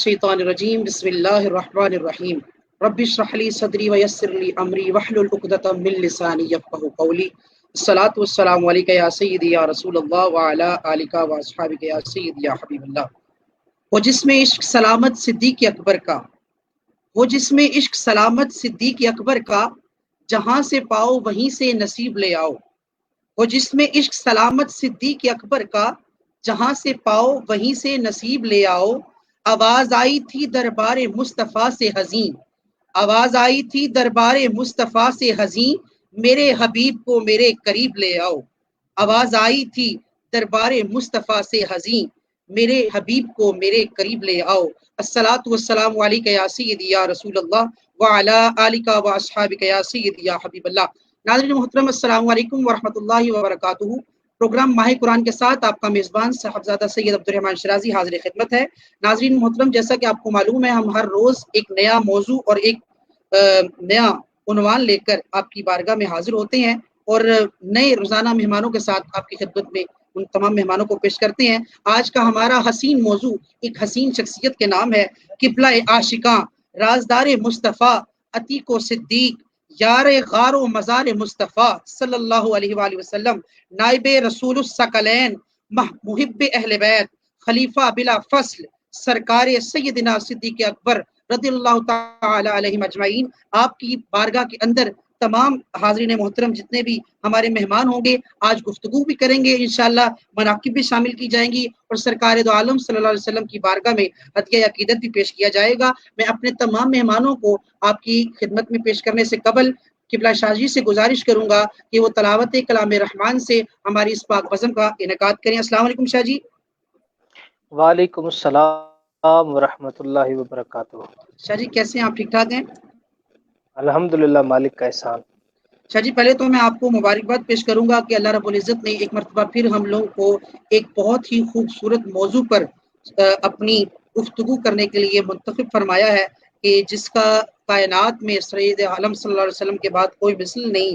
الشیطان الرجیم بسم اللہ الرحمن الرحیم رب اشرح لی صدری ویسر لی امری واحلل عقدۃ من لسانی یفقهوا قولی الصلاۃ والسلام علیک یا سیدی یا رسول اللہ وعلی آلک واصحابک یا سیدی یا حبیب اللہ۔ وہ جس میں عشق سلامت صدیق اکبر کا، وہ جس میں عشق سلامت صدیق اکبر کا، جہاں سے پاؤ وہیں سے نصیب لے آؤ۔ وہ جس میں عشق سلامت صدیق اکبر کا، جہاں سے پاؤ وہیں سے نصیب لے آؤ۔ آواز آئی تھی دربار مصطفیٰ سے حزین، آواز آئی تھی دربار مصطفیٰ سے حزین، میرے حبیب کو میرے قریب لے آؤ۔ آواز آئی تھی دربار مصطفیٰ سے حزین، میرے حبیب کو میرے قریب لے آؤ۔ الصلاۃ والسلام علیک یا سیدی یا رسول اللہ وعلی آلک واصحابک یا سیدی یا حبیب اللہ۔ ناظرین محترم، السلام علیکم ورحمۃ اللہ وبرکاتہ۔ پروگرام ماہ قرآن کے ساتھ آپ کا میزبان صاحبزادہ سید عبدالرحمن شرازی حاضر خدمت ہے۔ ناظرین محترم، جیسا کہ آپ کو معلوم ہے، ہم ہر روز ایک نیا موضوع اور ایک نیا عنوان لے کر آپ کی بارگاہ میں حاضر ہوتے ہیں اور نئے روزانہ مہمانوں کے ساتھ آپ کی خدمت میں ان تمام مہمانوں کو پیش کرتے ہیں۔ آج کا ہمارا حسین موضوع ایک حسین شخصیت کے نام ہے، قبلہ عاشقاں، رازدار مصطفیٰ، عتیق و صدیق، یار غار و مزار مصطفیٰ صلی اللہ علیہ وآلہ وسلم، نائب رسول الثقلین، محب اہل بیت، خلیفہ بلا فصل، سرکار سیدنا صدیق اکبر رضی اللہ تعالی علیہ مجمعین۔ آپ کی بارگاہ کے اندر تمام حاضرین محترم جتنے بھی ہمارے مہمان ہوں گے، آج گفتگو بھی کریں گے انشاءاللہ، مناقب بھی شامل کی جائیں گی اور سرکار دو عالم صلی اللہ علیہ وسلم کی بارگاہ میں ہدیہ عقیدت بھی پیش کیا جائے گا۔ میں اپنے تمام مہمانوں کو آپ کی خدمت میں پیش کرنے سے قبل قبلہ شاہ جی سے گزارش کروں گا کہ وہ تلاوت کلام رحمان سے ہماری اس پاک بزم کا انعقاد کریں۔ السلام علیکم شاہ جی۔ وعلیکم السلام ورحمۃ اللہ وبرکاتہ۔ شاہ جی کیسے ہیں آپ؟ ٹھیک ٹھاک ہیں؟ الحمدللہ، مالک کا احسان۔ شاہ جی پہلے تو میں آپ کو مبارکباد پیش کروں گا کہ اللہ رب العزت نے ایک مرتبہ پھر ہم لوگوں کو ایک بہت ہی خوبصورت موضوع پر اپنی گفتگو کرنے کے لیے منتخب فرمایا ہے کہ جس کا کائنات میں سید عالم صلی اللہ علیہ وسلم کے بعد کوئی مثل نہیں،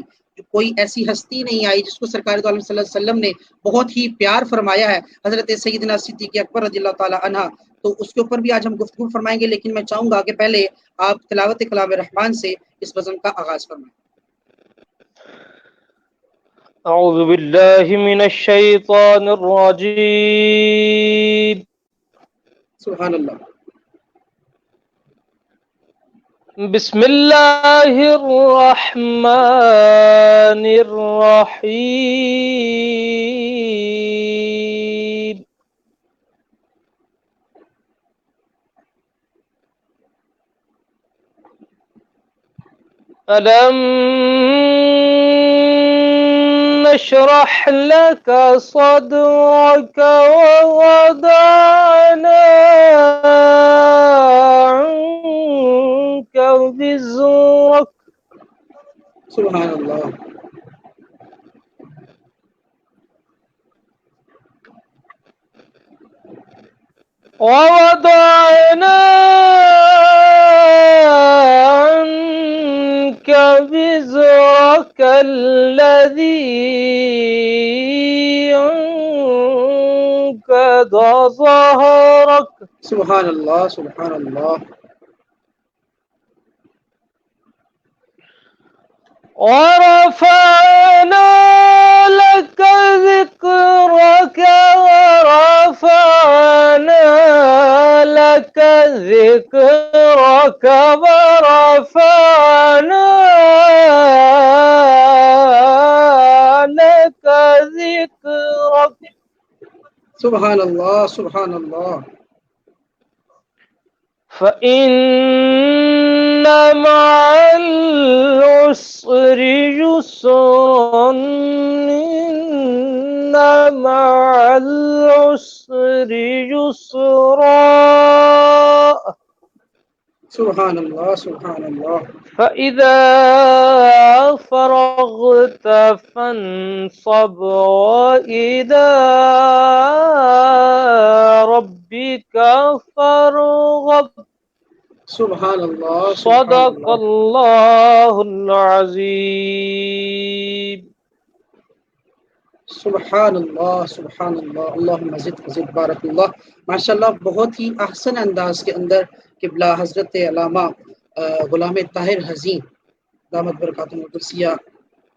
کوئی ایسی ہستی نہیں آئی جس کو سرکار دو عالم صلی اللہ علیہ وسلم نے بہت ہی پیار فرمایا ہے، حضرت سیدنا صدیق اکبر رضی اللہ تعالی عنہ۔ تو اس کے اوپر بھی آج ہم گفتگو فرمائیں گے، لیکن میں چاہوں گا کہ پہلے آپ تلاوت کلام رحمان سے اس بزم کا آغاز فرمائیں۔ اعوذ باللہ من الشیطان الرجیم، سبحان اللہ۔ بسم اللہ الرحمن الرحیم۔ ألم نشرح لك صدرك ووضعنا عنك وزرك سبحان اللہ۔ ووضعنا عنك وزرك الذي أنقض ظهرك سبحان اللہ سبحان اللہ۔ ورفعنا لك ذكرك ورفعنا لك ذكرك ورفعنا لك ذكرك سبحان اللہ سبحان اللہ۔ فإن مع العسر يسرا إن مع العسر يسرا سبحان اللہ سبحان اللہ۔ فإذا فرغت فانصب وإلى ربك فارغب۔ سبحان اللہ سبحان صدق اللہ۔ اللہ العظیم۔ سبحان اللہ سبحان اللہ، اللہم زد وزد بارک اللہ۔ ماشاءاللہ بہت ہی احسن انداز کے اندر قبلہ حضرت علامہ غلام طاہر حزین دامت برکاتہ القدسیہ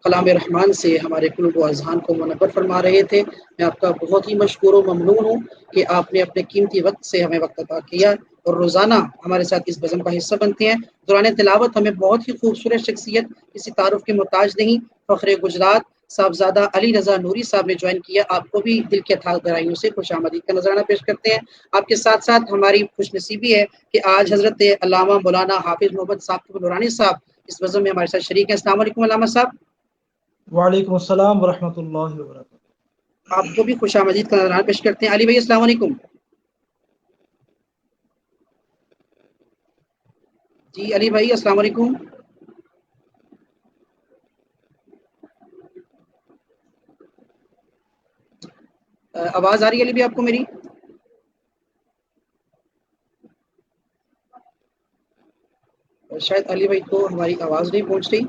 کلام رحمان سے ہمارے قلوب و اذہان کو منور فرما رہے تھے۔ میں آپ کا بہت ہی مشکور و ممنون ہوں کہ آپ نے اپنے قیمتی وقت سے ہمیں وقت عطا کیا اور روزانہ ہمارے ساتھ اس بزم کا حصہ بنتے ہیں۔ دوران تلاوت ہمیں بہت ہی خوبصورت شخصیت، کسی تعارف کے محتاج نہیں، فخر گجرات صاحبزادہ علی رضا نوری صاحب نے جوائن کیا۔ آپ کو بھی دل کے اتھاگ گہرائیوں سے خوش آمدید کا نذرانہ پیش کرتے ہیں۔ آپ کے ساتھ ساتھ ہماری خوش نصیبی ہے کہ آج حضرت علامہ مولانا حافظ محمد ثاقب نورانی صاحب اس بزم میں ہمارے ساتھ شریک ہیں۔ السلام علیکم علامہ صاحب۔ وعلیکم السلام ورحمۃ اللہ وبرکاتہ۔ آپ کو بھی خوش آمدید کا نذرانہ پیش کرتے ہیں۔ علی بھائی السلام علیکم۔ جی علی بھائی السلام علیکم۔ آواز آ رہی ہے علی بھائی آپ کو میری؟ شاید علی بھائی کو ہماری آواز نہیں پہنچ رہی،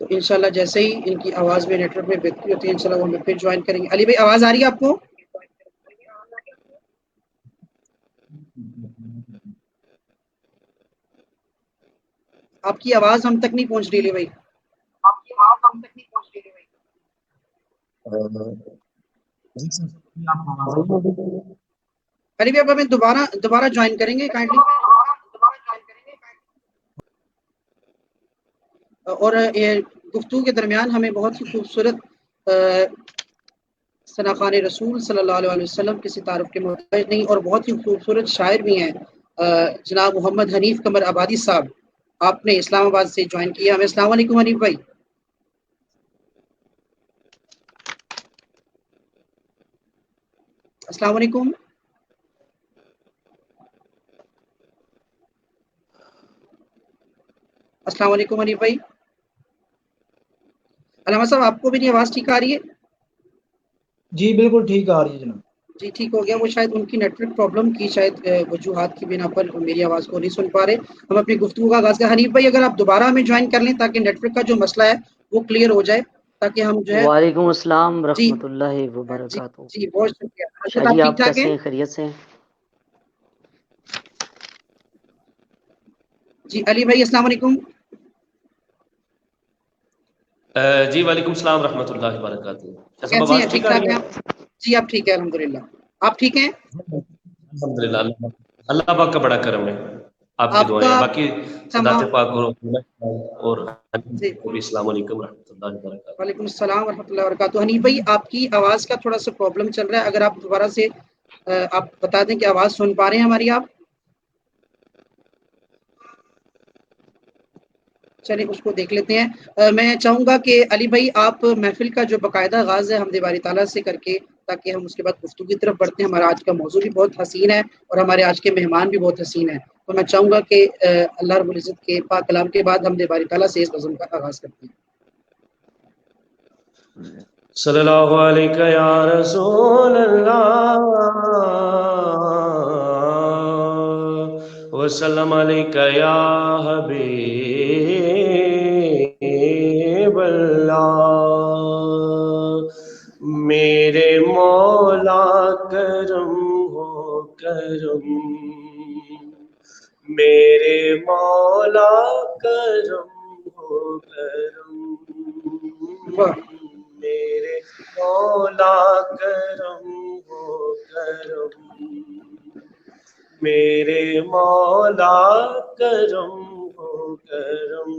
تو انشاءاللہ جیسے ہی ان کی آواز میں نیٹ ورک میں بہتری ہوتی ہے انشاءاللہ وہ ہمیں پھر جوائن کریں گے۔ علی بھائی آواز آ رہی ہے آپ کو؟ آپ کی آواز ہم تک نہیں پہنچ رہی علی بھائی۔ علی بھائی اب ہمیں دوبارہ جوائن کریں گے کائنڈلی، اور یہ گفتگو کے درمیان ہمیں بہت ہی خوبصورت ثناخوان رسول صلی اللہ علیہ وسلم کسی تعارف کے محتاج نہیں، اور بہت ہی خوبصورت شاعر بھی ہیں جناب محمد حنیف قمر آبادی صاحب، آپ نے اسلام آباد سے جوائن کیا ہمیں۔ السلام علیکم حنیف بھائی۔ السلام علیکم۔ السلام علیکم حنیف بھائی۔ علامہ صاحب آپ کو میری آواز ٹھیک آ رہی ہے؟ جی بالکل ٹھیک آ رہی ہے جناب۔ جی ٹھیک ہو گیا، وہ شاید ان کی نیٹ ورک پرابلم کی شاید وجوہات کی بنا پر میری آواز کو نہیں سن پا رہے۔ ہم اپنی گفتگو کا آغاز کریں۔ حنیف بھائی اگر آپ دوبارہ ہمیں جوائن کر لیں تاکہ نیٹ ورک کا جو مسئلہ ہے وہ کلیئر ہو جائے، تاکہ ہم جو ہے۔ وعلیکم السلام جی ورحمۃ اللہ جی وبرکاتہ۔ جی بہت شکریہ۔ شاہ آپ جی ٹھیک آپ ٹھاک کیسے ہیں؟ ہیں؟ خیریت سے ہیں؟ جی علی بھائی السلام علیکم۔ جی وعلیکم السلام ورحمۃ اللہ وبرکاتہ۔ کیسے ہیں؟ آواز ٹھیک ٹھیک آ ٹھاک رہی ہیں ہے؟ آپ؟ جی آپ ٹھیک ہے الحمدللہ۔ آپ ٹھیک ہیں؟ الحمدللہ، اللہ پاک کا بڑا کرم ہے، آپ کی آپ دعائیں کا ہیں، باقی سادات تمام پاک اور جی السلام علیکم ورحمۃ اللہ وبرکاتہ۔ وعلیکم السلام ورحمۃ اللہ وبرکاتہ۔ حنیف بھائی آپ کی آواز کا تھوڑا سا پرابلم چل رہا ہے، اگر آپ دوبارہ سے آپ بتا دیں کہ آواز سن پا رہے ہیں ہماری آپ؟ چلیں اس کو دیکھ لیتے ہیں۔ میں چاہوں گا کہ علی بھائی آپ محفل کا جو باقاعدہ آغاز ہے حمد باری تعالیٰ سے کر کے، تاکہ ہم اس کے بعد گفتگو کی طرف بڑھتے ہیں۔ ہمارا آج کا موضوع بھی بہت حسین ہے اور ہمارے آج کے مہمان بھی بہت حسین ہیں، تو میں چاہوں گا کہ اللہ رب العزت کے پاک کلام کے بعد حمد باری تعالیٰ سے اس نظم کا آغاز کرتے ہیں۔ صلی اللہ علیہ یا رسول اللہ وسلم علیہ یا حبیب اللہ۔ میرے مولا کرم ہو کرم، میرے مولا کرم ہو کرم، واہ میرے مولا کرم ہو کرم، میرے مولا کرم ہو کرم۔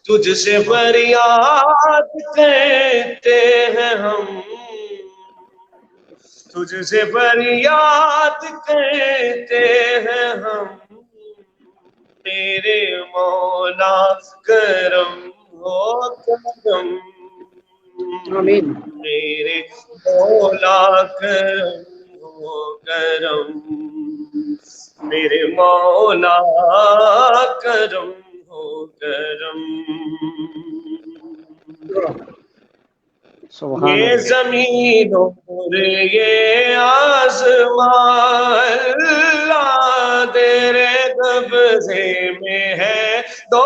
تجھ سے فریاد کرتے ہیں ہم، تجھ سے فریاد کرتے ہیں ہم، میرے مولا کرم ہو کرم، آمین۔ میرے مولا کرم ہو کرم، میرے مولا کرم ہو کرم۔ سبحان یہ اللہ۔ زمین اور یہ آسمان اللہ تیرے قبضے میں ہے، دو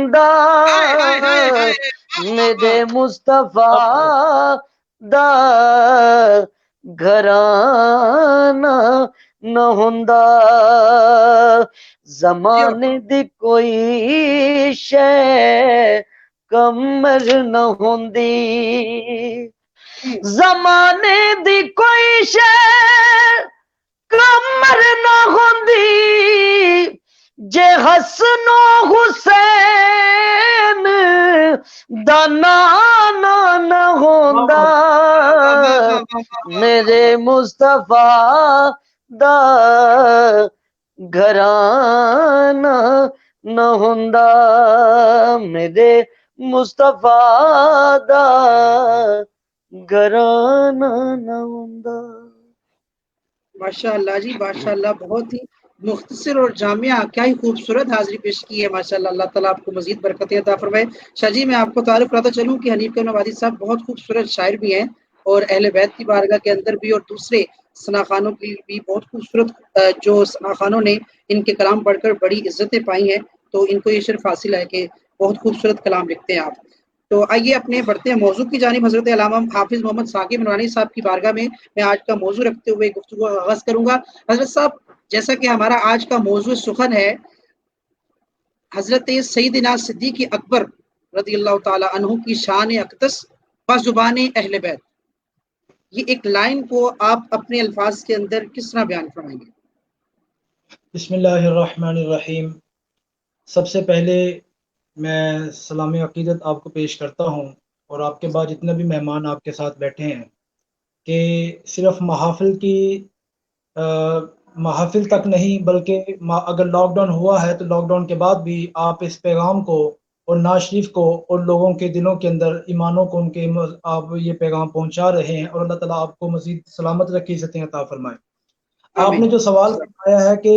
ہوندا میرے مصطفیٰ دا گھرانہ نہ ہوندا زمانے دی کوئی شے کمر نہ ہوندی زمانے دی کوئی شے کمر نہ ہوندی جے حسن و حسین دا نانا نہ ہوندا میرے مصطفیٰ دا گھرانہ نہ ہوندا میرے مصطفیٰ دا گھرانہ نہ ہوندا۔ ماشاء اللہ جی، ماشاء اللہ، بہت ہی مختصر اور جامعہ، کیا ہی خوبصورت حاضری پیش کی ہے ماشاء اللہ۔ اللہ تعالیٰ آپ کو مزید برکتیں عطا فرمائے۔ شاہ جی، میں آپ کو تعارف کراتا چلوں کہ حنیف ابن عبادی صاحب بہت خوبصورت شاعر بھی ہیں، اور اہل بیت کی بارگاہ کے اندر بھی اور دوسرے ثناخانوں کی بھی بہت خوبصورت جو ثناخانوں نے ان کے کلام پڑھ کر بڑی عزتیں پائی ہیں، تو ان کو یہ شرف حاصل ہے کہ بہت خوبصورت کلام لکھتے ہیں آپ۔ تو آئیے اپنے بڑھتے ہیں موضوع کی جانب۔ حضرت علامہ حافظ محمد ثاقب نورانی صاحب کی بارگاہ میں میں آج کا موضوع رکھتے ہوئے گفتگو کا آغاز کروں گا۔ حضرت صاحب، جیسا کہ ہمارا آج کا موضوع سخن ہے حضرت سیدنا صدیق اکبر رضی اللہ تعالی عنہ کی شان اقدس بزبان اہل بیت، یہ ایک لائن کو آپ اپنے الفاظ کے اندر کس طرح بیان فرمائیں گے؟ بسم اللہ الرحمن الرحیم۔ سب سے پہلے میں سلام عقیدت آپ کو پیش کرتا ہوں، اور آپ کے بعد جتنے بھی مہمان آپ کے ساتھ بیٹھے ہیں، کہ صرف محافل تک نہیں، بلکہ اگر لاک ڈاؤن ہوا ہے تو لاک ڈاؤن کے بعد بھی آپ اس پیغام کو اور نواز شریف کو اور لوگوں کے دلوں کے اندر ایمانوں کو ان کے آپ یہ پیغام پہنچا رہے ہیں، اور اللہ تعالیٰ آپ کو مزید سلامت رکھی، عزتیں عطا فرمائے۔ آپ نے جو سوال فرمایا ہے کہ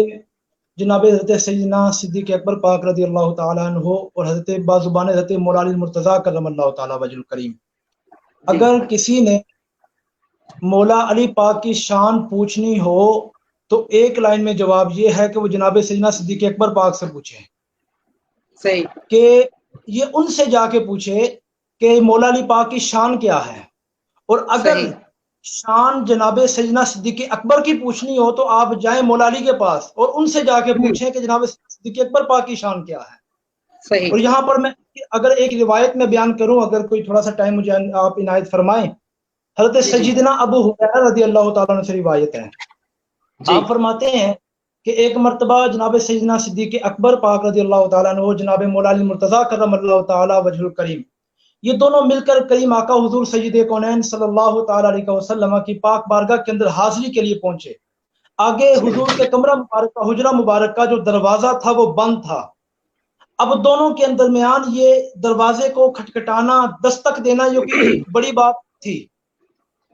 جناب حضرت سیدنا صدیق اکبر پاک رضی اللہ تعالیٰ عنہ اور حضرت بازبان حضرت مولا علی المرتضیٰ کرم اللہ تعالیٰ وجہ الکریم، اگر کسی نے مولا علی پاک کی شان پوچھنی ہو تو ایک لائن میں جواب یہ ہے کہ وہ جناب سیدنا صدیق اکبر پاک سے پوچھے، صحیح، کہ یہ ان سے جا کے پوچھے کہ مولا علی پاک کی شان کیا ہے۔ اور اگر شان جناب سیدنا صدیق اکبر کی پوچھنی ہو تو آپ جائیں مولا علی کے پاس اور ان سے جا کے پوچھیں کہ جناب صدیق اکبر پاک کی شان کیا ہے۔ صحیح۔ اور یہاں پر میں اگر ایک روایت میں بیان کروں، اگر کوئی تھوڑا سا ٹائم مجھے آپ عنایت فرمائیں، حضرت سیدنا ابو ہریرہ رضی اللہ تعالیٰ عنہ سے روایت ہے، آپ فرماتے ہیں کہ ایک مرتبہ جناب سیدنا صدیق اکبر پاک رضی اللہ تعالیٰ عنہ جناب مولا علی المرتضیٰ کرم اللہ تعالیٰ وجہ الکریم، یہ دونوں مل کر کریم آقا حضور سید کونین صلی اللہ تعالیٰ علیہ وسلم کی پاک بارگاہ کے اندر حاضری کے لیے پہنچے۔ آگے حضور کے کمرہ مبارک کا حجرہ مبارک کا جو دروازہ تھا وہ بند تھا۔ اب دونوں کے درمیان یہ دروازے کو کھٹکھٹانا، دستک دینا، یہ کوئی بڑی بات تھی،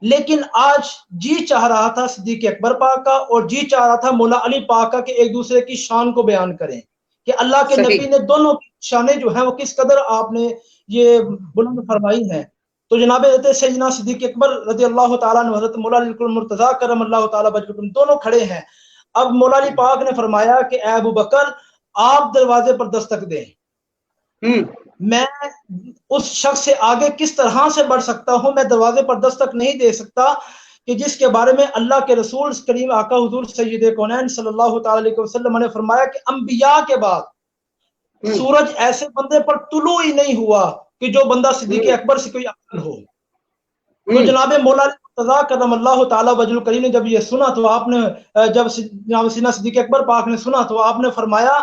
لیکن آج جی چاہ رہا تھا صدیق اکبر پاک کا اور جی چاہ رہا تھا مولا علی پاک کا کہ ایک دوسرے کی شان کو بیان کریں کہ اللہ کے نبی نے دونوں کی شانیں جو ہیں وہ کس قدر آپ نے یہ بلند فرمائی ہیں۔ تو جناب حضرت سیدنا صدیق اکبر رضی اللہ تعالیٰ عنہ حضرت مولا علی المرتضیٰ کرم اللہ تعالیٰ وجہ دونوں کھڑے ہیں۔ اب مولا علی پاک نے فرمایا کہ اے ابو بکر، آپ دروازے پر دستک دیں، میں اس شخص سے آگے کس طرح سے بڑھ سکتا ہوں، میں دروازے پر دستک نہیں دے سکتا کہ جس کے بارے میں اللہ کے رسول کریم آقا حضور سید کونین صلی اللہ تعالیٰ علیہ وسلم نے فرمایا کہ انبیاء کے بعد سورج ایسے بندے پر طلوع ہی نہیں ہوا کہ جو بندہ صدیق اکبر سے کوئی افضل ہو۔ تو جناب مولا علی المرتضیٰ کرم اللہ تعالیٰ وجہ الکریم نے جب یہ سنا تو آپ نے جب جناب سیدنا صدیق اکبر پاک نے سنا تو آپ نے فرمایا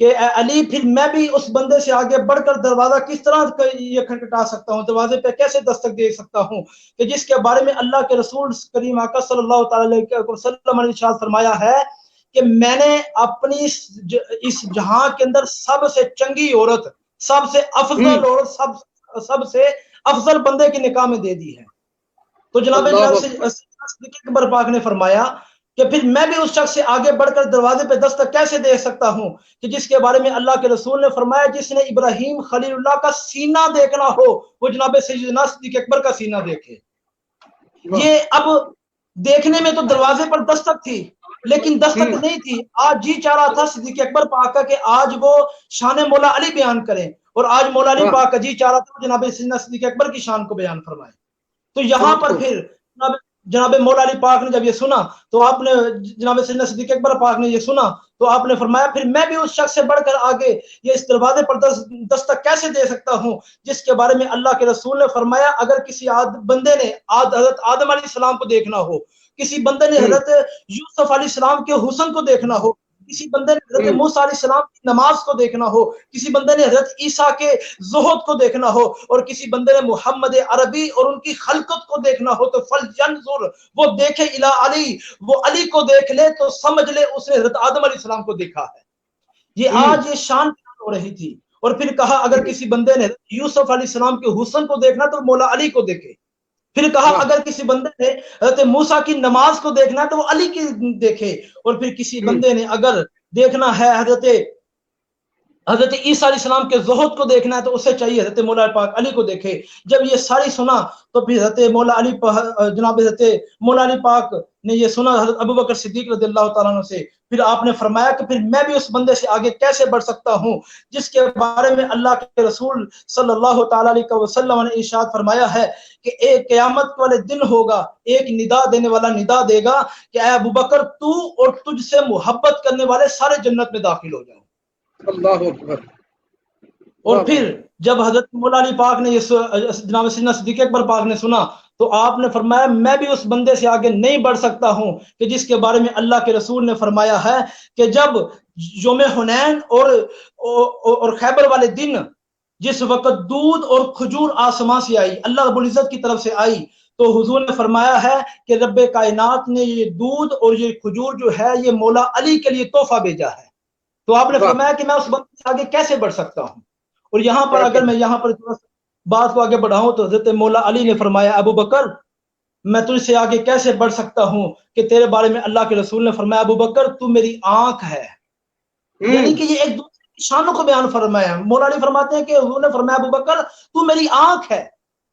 کہ اے علی، پھر میں بھی اس بندے سے آگے بڑھ کر دروازہ کس طرح یہ کھٹکھٹا سکتا ہوں، دروازے پہ کیسے دستک دے سکتا ہوں کہ جس کے بارے میں اللہ کے رسول کریم آقا صلی اللہ تعالیٰ علیہ وسلم نے ارشاد فرمایا ہے کہ میں نے اپنی اس جہاں کے اندر سب سے چنگی عورت، سب سے افضل عورت، سب سے افضل بندے کی نکاح میں دے دی ہے۔ تو جناب صدیق اکبر پاک نے فرمایا کہ پھر میں بھی اس شخص سے آگے بڑھ کر دروازے پہ دستک کیسے دے سکتا ہوں کہ جس کے بارے میں اللہ کے رسول نے فرمایا جس نے ابراہیم خلیل اللہ کا سینہ دیکھنا ہو وہ جناب سیدنا صدیق اکبر کا سینہ دیکھے۔ یہ اب دیکھنے میں تو دروازے پر دستک تھی لیکن دستک نہیں تھی، آج جی چاہ رہا تھا صدیق اکبر پاک کا کہ آج وہ شان مولا علی بیان کریں، اور آج مولا علی پاک جی چاہ رہا تھا جناب سیدنا صدیق اکبر کی شان کو بیان فرمائے. تو یہاں پر پھر جناب مولا علی پاک نے جب یہ سنا تو آپ نے جناب سیدنا صدیق اکبر پاک نے یہ سنا تو آپ نے فرمایا پھر میں بھی اس شخص سے بڑھ کر آگے یہ اس دروازے پر دستک کیسے دے سکتا ہوں جس کے بارے میں اللہ کے رسول نے فرمایا اگر کسی بندے نے حضرت آدم علیہ السلام کو دیکھنا ہو, کسی بندے نے حضرت یوسف علیہ السلام کے حسن کو دیکھنا ہو, کسی بندے نے حضرت موسیٰ علیہ السلام کی نماز کو دیکھنا ہو, کسی بندے نے حضرت عیسیٰ کے زہد کو دیکھنا ہو, اور کسی بندے نے محمد عربی اور ان کی خلقت کو دیکھنا ہو تو فلینظر, وہ دیکھے الی علی, وہ علی کو دیکھ لے تو سمجھ لے اس نے حضرت آدم علیہ السلام کو دیکھا ہے. یہ آج یہ شان ہو رہی تھی. اور پھر کہا اگر کسی بندے نے یوسف علیہ السلام کے حسن کو دیکھنا تو مولا علی کو دیکھے. پھر کہا اگر کسی بندے نے حضرت موسیٰ کی نماز کو دیکھنا ہے تو وہ علی کی دیکھے. اور پھر کسی بندے نے اگر دیکھنا ہے حضرت عیسیٰ علیہ السلام کے زہد کو دیکھنا ہے تو اسے چاہیے حضرت مولا پاک علی کو دیکھے. جب یہ ساری سنا تو پھر حضرت مولا علی جناب حضرت مولا علی پاک نے یہ سنا حضرت ابو بکر صدیق رضی اللہ تعالیٰ عنہ سے. پھر آپ نے فرمایا کہ پھر میں بھی اس بندے سے آگے کیسے بڑھ سکتا ہوں جس کے بارے میں اللہ کے رسول صلی اللہ تعالیٰ علیہ وسلم نے ارشاد فرمایا ہے کہ ایک قیامت والے دن ہوگا, ایک ندا دینے والا ندا دے گا کہ اے ابو بکر تو اور تجھ سے محبت کرنے والے سارے جنت میں داخل ہو جاؤ. اللہ اکبر. اور پھر جب حضرت مولا علی پاک نے یہ جناب سیدنا صدیق اکبر پاک نے سنا تو آپ نے فرمایا میں بھی اس بندے سے آگے نہیں بڑھ سکتا ہوں کہ جس کے بارے میں اللہ کے رسول نے فرمایا ہے کہ جب یوم حنین اور خیبر والے دن جس وقت دودھ اور کھجور آسمان سے آئی, اللہ رب العزت کی طرف سے آئی, تو حضور نے فرمایا ہے کہ رب کائنات نے یہ دودھ اور یہ کھجور جو ہے یہ مولا علی کے لیے تحفہ بھیجا ہے. تو آپ نے فرمایا کہ میں اس بندے سے آگے کیسے بڑھ سکتا ہوں. اور یہاں پر اگر میں یہاں پر بات کو آگے بڑھاؤں تو حضرت مولا علی نے فرمایا ابو بکر میں تجھ سے آگے کیسے بڑھ سکتا ہوں کہ تیرے بارے میں اللہ کے رسول نے فرمایا ابو بکر تو میری آنکھ ہے. یعنی کہ یہ ایک دوسرے کی شانوں کو بیان فرمایا. مولا علی فرماتے ہیں کہ حضور نے فرمایا ابو بکر تو میری آنکھ ہے.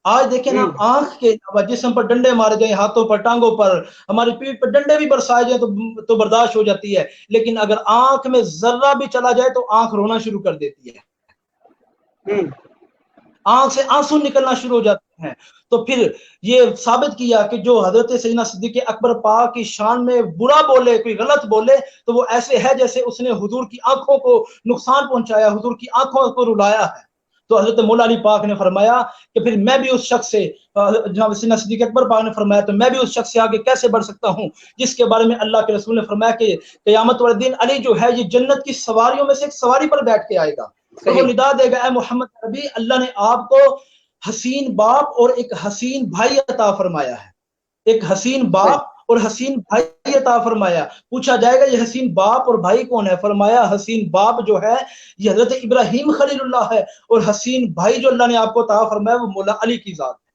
آج دیکھیں نا آنکھ کے علاوہ جسم پر ڈنڈے مارے جائیں, ہاتھوں پر ٹانگوں پر ہماری پیٹھ پر ڈنڈے بھی برسائے جائیں تو برداشت ہو جاتی ہے, لیکن اگر آنکھ میں ذرہ بھی چلا جائے تو آنکھ رونا شروع کر دیتی ہے, آنکھ سے آنسو نکلنا شروع ہو جاتے ہیں. تو پھر یہ ثابت کیا کہ جو حضرت سیدنا صدیق اکبر پاک کی شان میں برا بولے, کوئی غلط بولے تو وہ ایسے ہے جیسے اس نے حضور کی آنکھوں کو نقصان پہنچایا, حضور کی آنکھوں کو رلایا ہے. تو حضرت مولا علی پاک نے فرمایا کہ پھر میں بھی اس شخص سے, جناب سیدنا صدیق اکبر پاک نے فرمایا تو میں بھی اس شخص سے آگے کیسے بڑھ سکتا ہوں جس کے بارے میں اللہ کے رسول نے فرمایا کہ قیامت والے دن علی جو ہے یہ جنت کی سواریوں میں سے ایک سواری پر بیٹھ کے آئے گا. تو وہ ندا دے گا اے محمد عربی اللہ نے آپ کو حسین باپ اور ایک حسین بھائی عطا فرمایا ہے. ایک حسین باپ اور حسین بھائی عطا فرمایا. پوچھا جائے گا یہ حسین باپ اور بھائی کون ہے؟ فرمایا حسین باپ جو ہے یہ حضرت ابراہیم خلیل اللہ ہے, اور حسین بھائی جو اللہ نے آپ کو عطا فرمایا وہ مولا علی کی ذات ہے.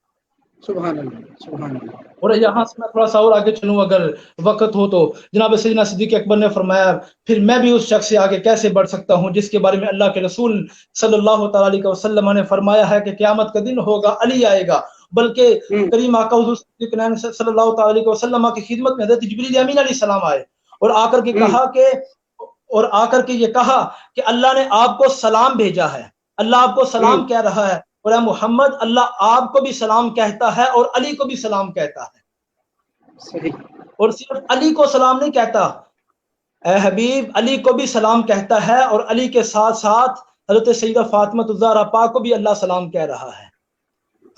سبحان اللہ, سبحان اللہ. اور یہاں سے میں تھوڑا سا اور آگے چلوں اگر وقت ہو تو جناب سیدنا صدیق اکبر نے فرمایا پھر میں بھی اس شخص سے آگے کیسے بڑھ سکتا ہوں جس کے بارے میں اللہ کے رسول صلی اللہ تعالی علیہ وسلم نے فرمایا ہے کہ قیامت کا دن ہوگا علی آئے گا. بلکہ کریم آقا حضور صلی اللہ تعالی علیہ وسلم کی خدمت میں حضرت جبریل امین علیہ السلام آئے اور آ کر کے یہ کہا کہ اللہ نے آپ کو سلام بھیجا ہے, اللہ آپ کو سلام کہہ رہا ہے, اور اے محمد اللہ آپ کو بھی سلام کہتا ہے اور علی کو بھی سلام کہتا ہے. صحیح. اور صرف علی کو سلام نہیں کہتا, اے حبیب علی کو بھی سلام کہتا ہے, اور علی کے ساتھ ساتھ حضرت سیدہ فاطمہ الزہرا پاک کو بھی اللہ سلام کہہ رہا ہے.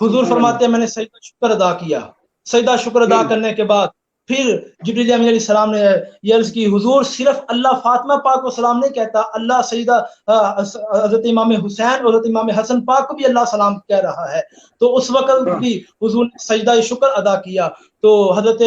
حضور فرماتے ہیں میں نے سجدہ شکر ادا کیا. سجدہ شکر ادا کرنے کے بعد پھر جبریل امین علیہ السلام نے یہ عرض کی حضور صرف اللہ فاطمہ پاک کو سلام نہیں کہتا, اللہ سیدہ حضرت امام حسین اور حضرت امام حسن پاک کو بھی اللہ سلام کہہ رہا ہے. تو اس وقت بھی حضور نے سجدہ شکر ادا کیا. تو حضرت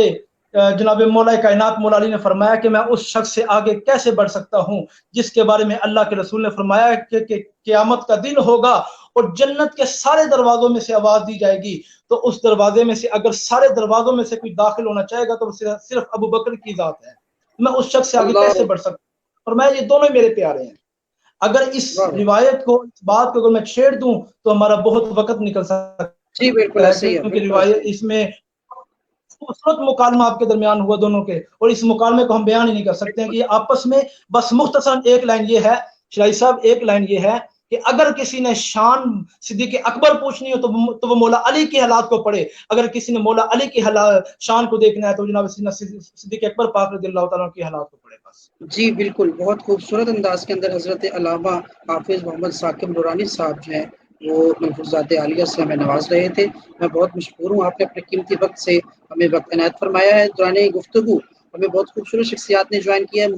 جناب مولا کائنات مولا علی نے فرمایا کہ میں اس شخص سے آگے کیسے بڑھ سکتا ہوں جس کے بارے میں اللہ کے رسول نے فرمایا کہ قیامت کا دن ہوگا اور جنت کے سارے دروازوں میں سے آواز دی جائے گی, تو اس دروازے میں سے اگر سارے دروازوں میں سے کوئی داخل ہونا چاہے گا تو صرف ابو بکر کی ذات ہے. میں اس شخص سے آگے کیسے بڑھ سکتا ہوں؟ اور میں یہ دونوں میرے پیارے ہیں. اگر اس روایت کو, اس بات کو اگر میں چھیڑ دوں تو ہمارا بہت وقت نکل سکتا جی بالکل ایسے ہی ہے, کیونکہ روایت اس میں خوبصورت مکالمہ آپ کے درمیان ہوا دونوں کے, اور اس مکالمے کو ہم بیان ہی نہیں کر سکتے ہیں کہ یہ آپس میں بس مختصراً ایک لائن یہ ہے شرائی صاحب, ایک لائن یہ ہے کہ اگر کسی نے شان صدیق اکبر پوچھنی ہو تو وہ مولا علی کے حالات کو پڑھے، اگر کسی نے مولا علی کی شان کو دیکھنا ہے تو جناب صدیق اکبر پاک رضی اللہ تعالیٰ کے حالات کو پڑھے بس۔ جی بالکل، بہت خوبصورت انداز کے اندر حضرت علامہ حافظ محمد ثاقب نورانی صاحب جو ہیں وہ ملفوظات عالیہ سے ہمیں نواز رہے تھے۔ میں بہت مشکور ہوں، آپ نے اپنے قیمتی وقت سے ہمیں وقت عنایت فرمایا ہے۔ دوران گفتگو ہمیں بہت خوبصورت شخصیات نے جوائن کیا ہے۔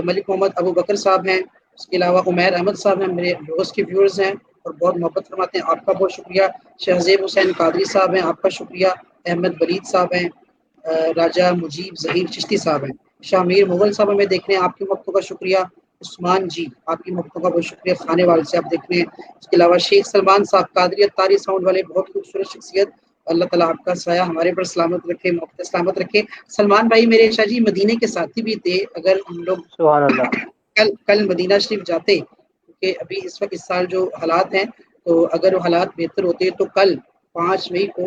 ملک محمد ابو بکر صاحب ہیں، اس کے علاوہ عمیر احمد صاحب ہیں، میرے روز کے ویورز ہیں اور بہت محبت فرماتے ہیں، آپ کا بہت شکریہ۔ شہزیب حسین قادری صاحب ہیں، آپ کا شکریہ۔ احمد ولید صاحب ہیں، راجہ مجیب ظہیر چشتی صاحب ہیں، شامیر مغل صاحب ہمیں دیکھ رہے ہیں، آپ کی محبتوں کا شکریہ۔ عثمان جی آپ کی محبتوں کا بہت شکریہ، خانے والے سے آپ دیکھ رہے ہیں۔ اس کے علاوہ شیخ سلمان صاحب قادری اتاری ساؤنڈ والے، بہت خوبصورت شخصیت، اللہ تعالیٰ آپ کا سایہ ہمارے پر سلامت رکھے، محبت سلامت رکھے۔ سلمان بھائی میرے شاہ جی مدینے کے ساتھی بھی تھے، اگر ہم لوگ سبحان اللہ۔ کل مدینہ شریف جاتے، کیونکہ ابھی اس وقت اس سال جو حالات ہیں تو اگر وہ حالات بہتر ہوتے تو کل 5 مئی کو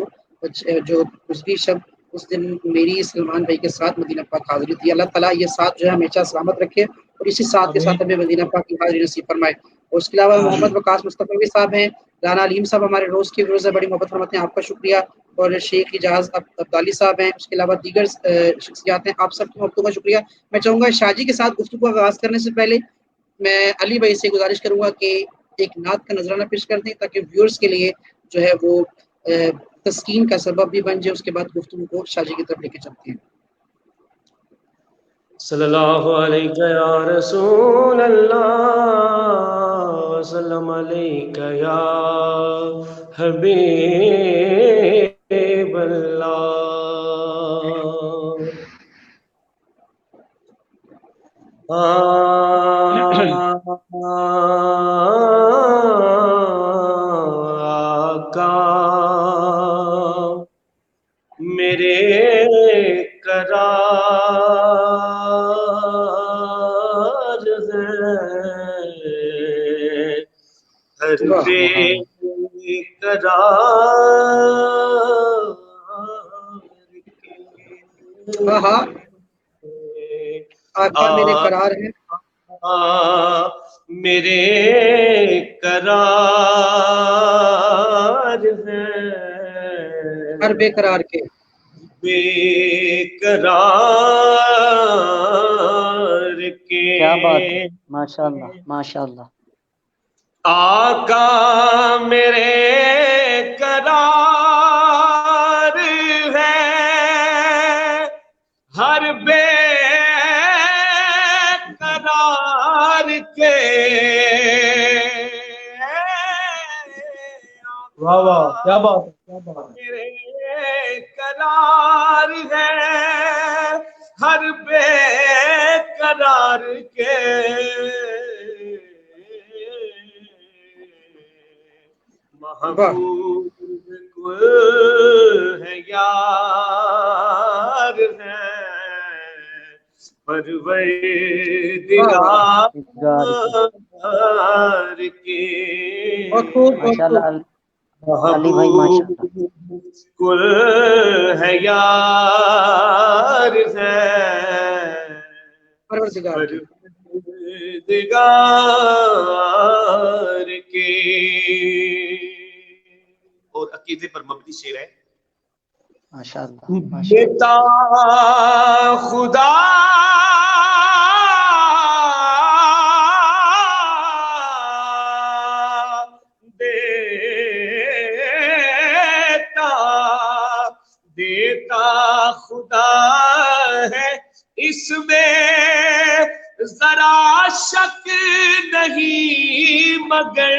جو گزری شب اس دن میری سلمان بھائی کے ساتھ مدینہ پاک حاضری تھی۔ اللہ تعالیٰ یہ ساتھ جو ہے ہمیشہ سلامت رکھے اور اسی ساتھ کے ساتھ ہمیں مدینہ پاک کی حاضری نصیب فرمائے۔ اور اس کے علاوہ محمد وقاص مصطفی صاحب ہیں، رانا علیم صاحب ہمارے روز کے ویورز ہیں، بڑی محبت فرماتے ہیں، آپ کا شکریہ۔ اور شیخ اجاز عبدالی صاحب ہیں، اس کے علاوہ دیگر شخصیات ہیں، آپ سب کی محبتوں کا شکریہ۔ میں چاہوں گا شاہ جی کے ساتھ گفتگو کا آغاز کرنے سے پہلے میں علی بھائی سے گزارش کروں گا کہ ایک نعت کا نذرانہ پیش کر دیں تاکہ ویورز کے لیے جو ہے وہ تسکین کا سبب بھی بن جائے۔ اس کے بعد گفتگو کو شاہ جی کی طرف لے کے چلتے ہیں۔ صلی اللہ علیہ یا رسول اللہ، وسلم علیہ یا حبیب اللہ۔ آقا میرے قرار ہے، ہر بے قرار ہاں ہاں آقا میرے قرار ہے، میرے قرار ہے، ہر بے قرار کے بے قرار کے۔ کیا بات ہے، ماشاء اللہ ماشاء اللہ۔ آقا میرے قرار ہے، ہر بے قرار کے۔ واہ واہ، کیا بات ہے، کیا بات ہے۔ میرے قرار ہے، ہر بے قرار کے۔ محبوب کل ہے یار ہے، پروردگار کے۔ بہت خوب بہت ماشاء خوب۔ اللہ علی بھائی ماشاء اللہ۔ کل ہے یار ہے، پروردگار کے۔ پروردگار کے۔ اور عقیدے پر مبنی شعر ہے۔ ماشاء اللہ دیتا خدا دیتا خدا ہے، اس میں ذرا شک نہیں، مگر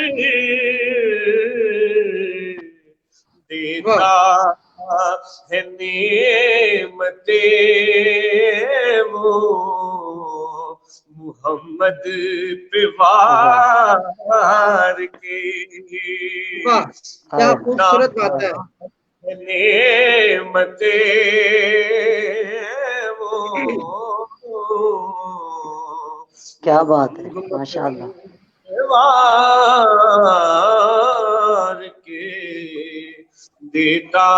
دیتا ہے نعمتیں وہ محمد پہ وار کے۔ واہ کیا خوبصورت بات ہے۔ نعمتیں وہ کیا بات ہے، ماشاء اللہ۔ وار کے دیتا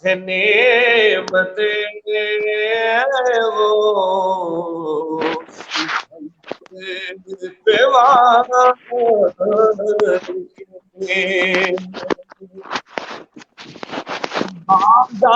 ہے نعمتیں وہ پہ وار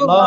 اللہ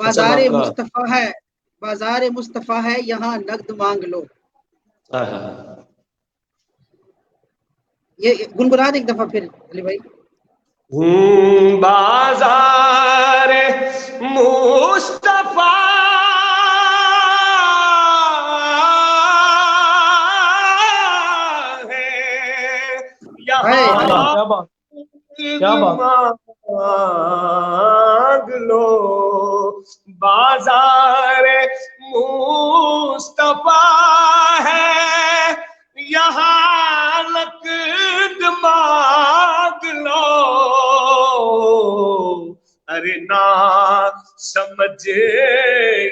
بازار مکہ۔ مصطفیٰ ہے، بازار مصطفیٰ ہے یہاں نقد مانگ لو. یہ گنگنا دیں ایک دفعہ پھر علی بھائی. بازار مصطفیٰ ہے ہائے یہاں ہائے. کیا بات، کیا بات. مانگ لو. بازار مصطفیٰ ہے یہاں نقد مانگ لو. ارے نہ سمجھ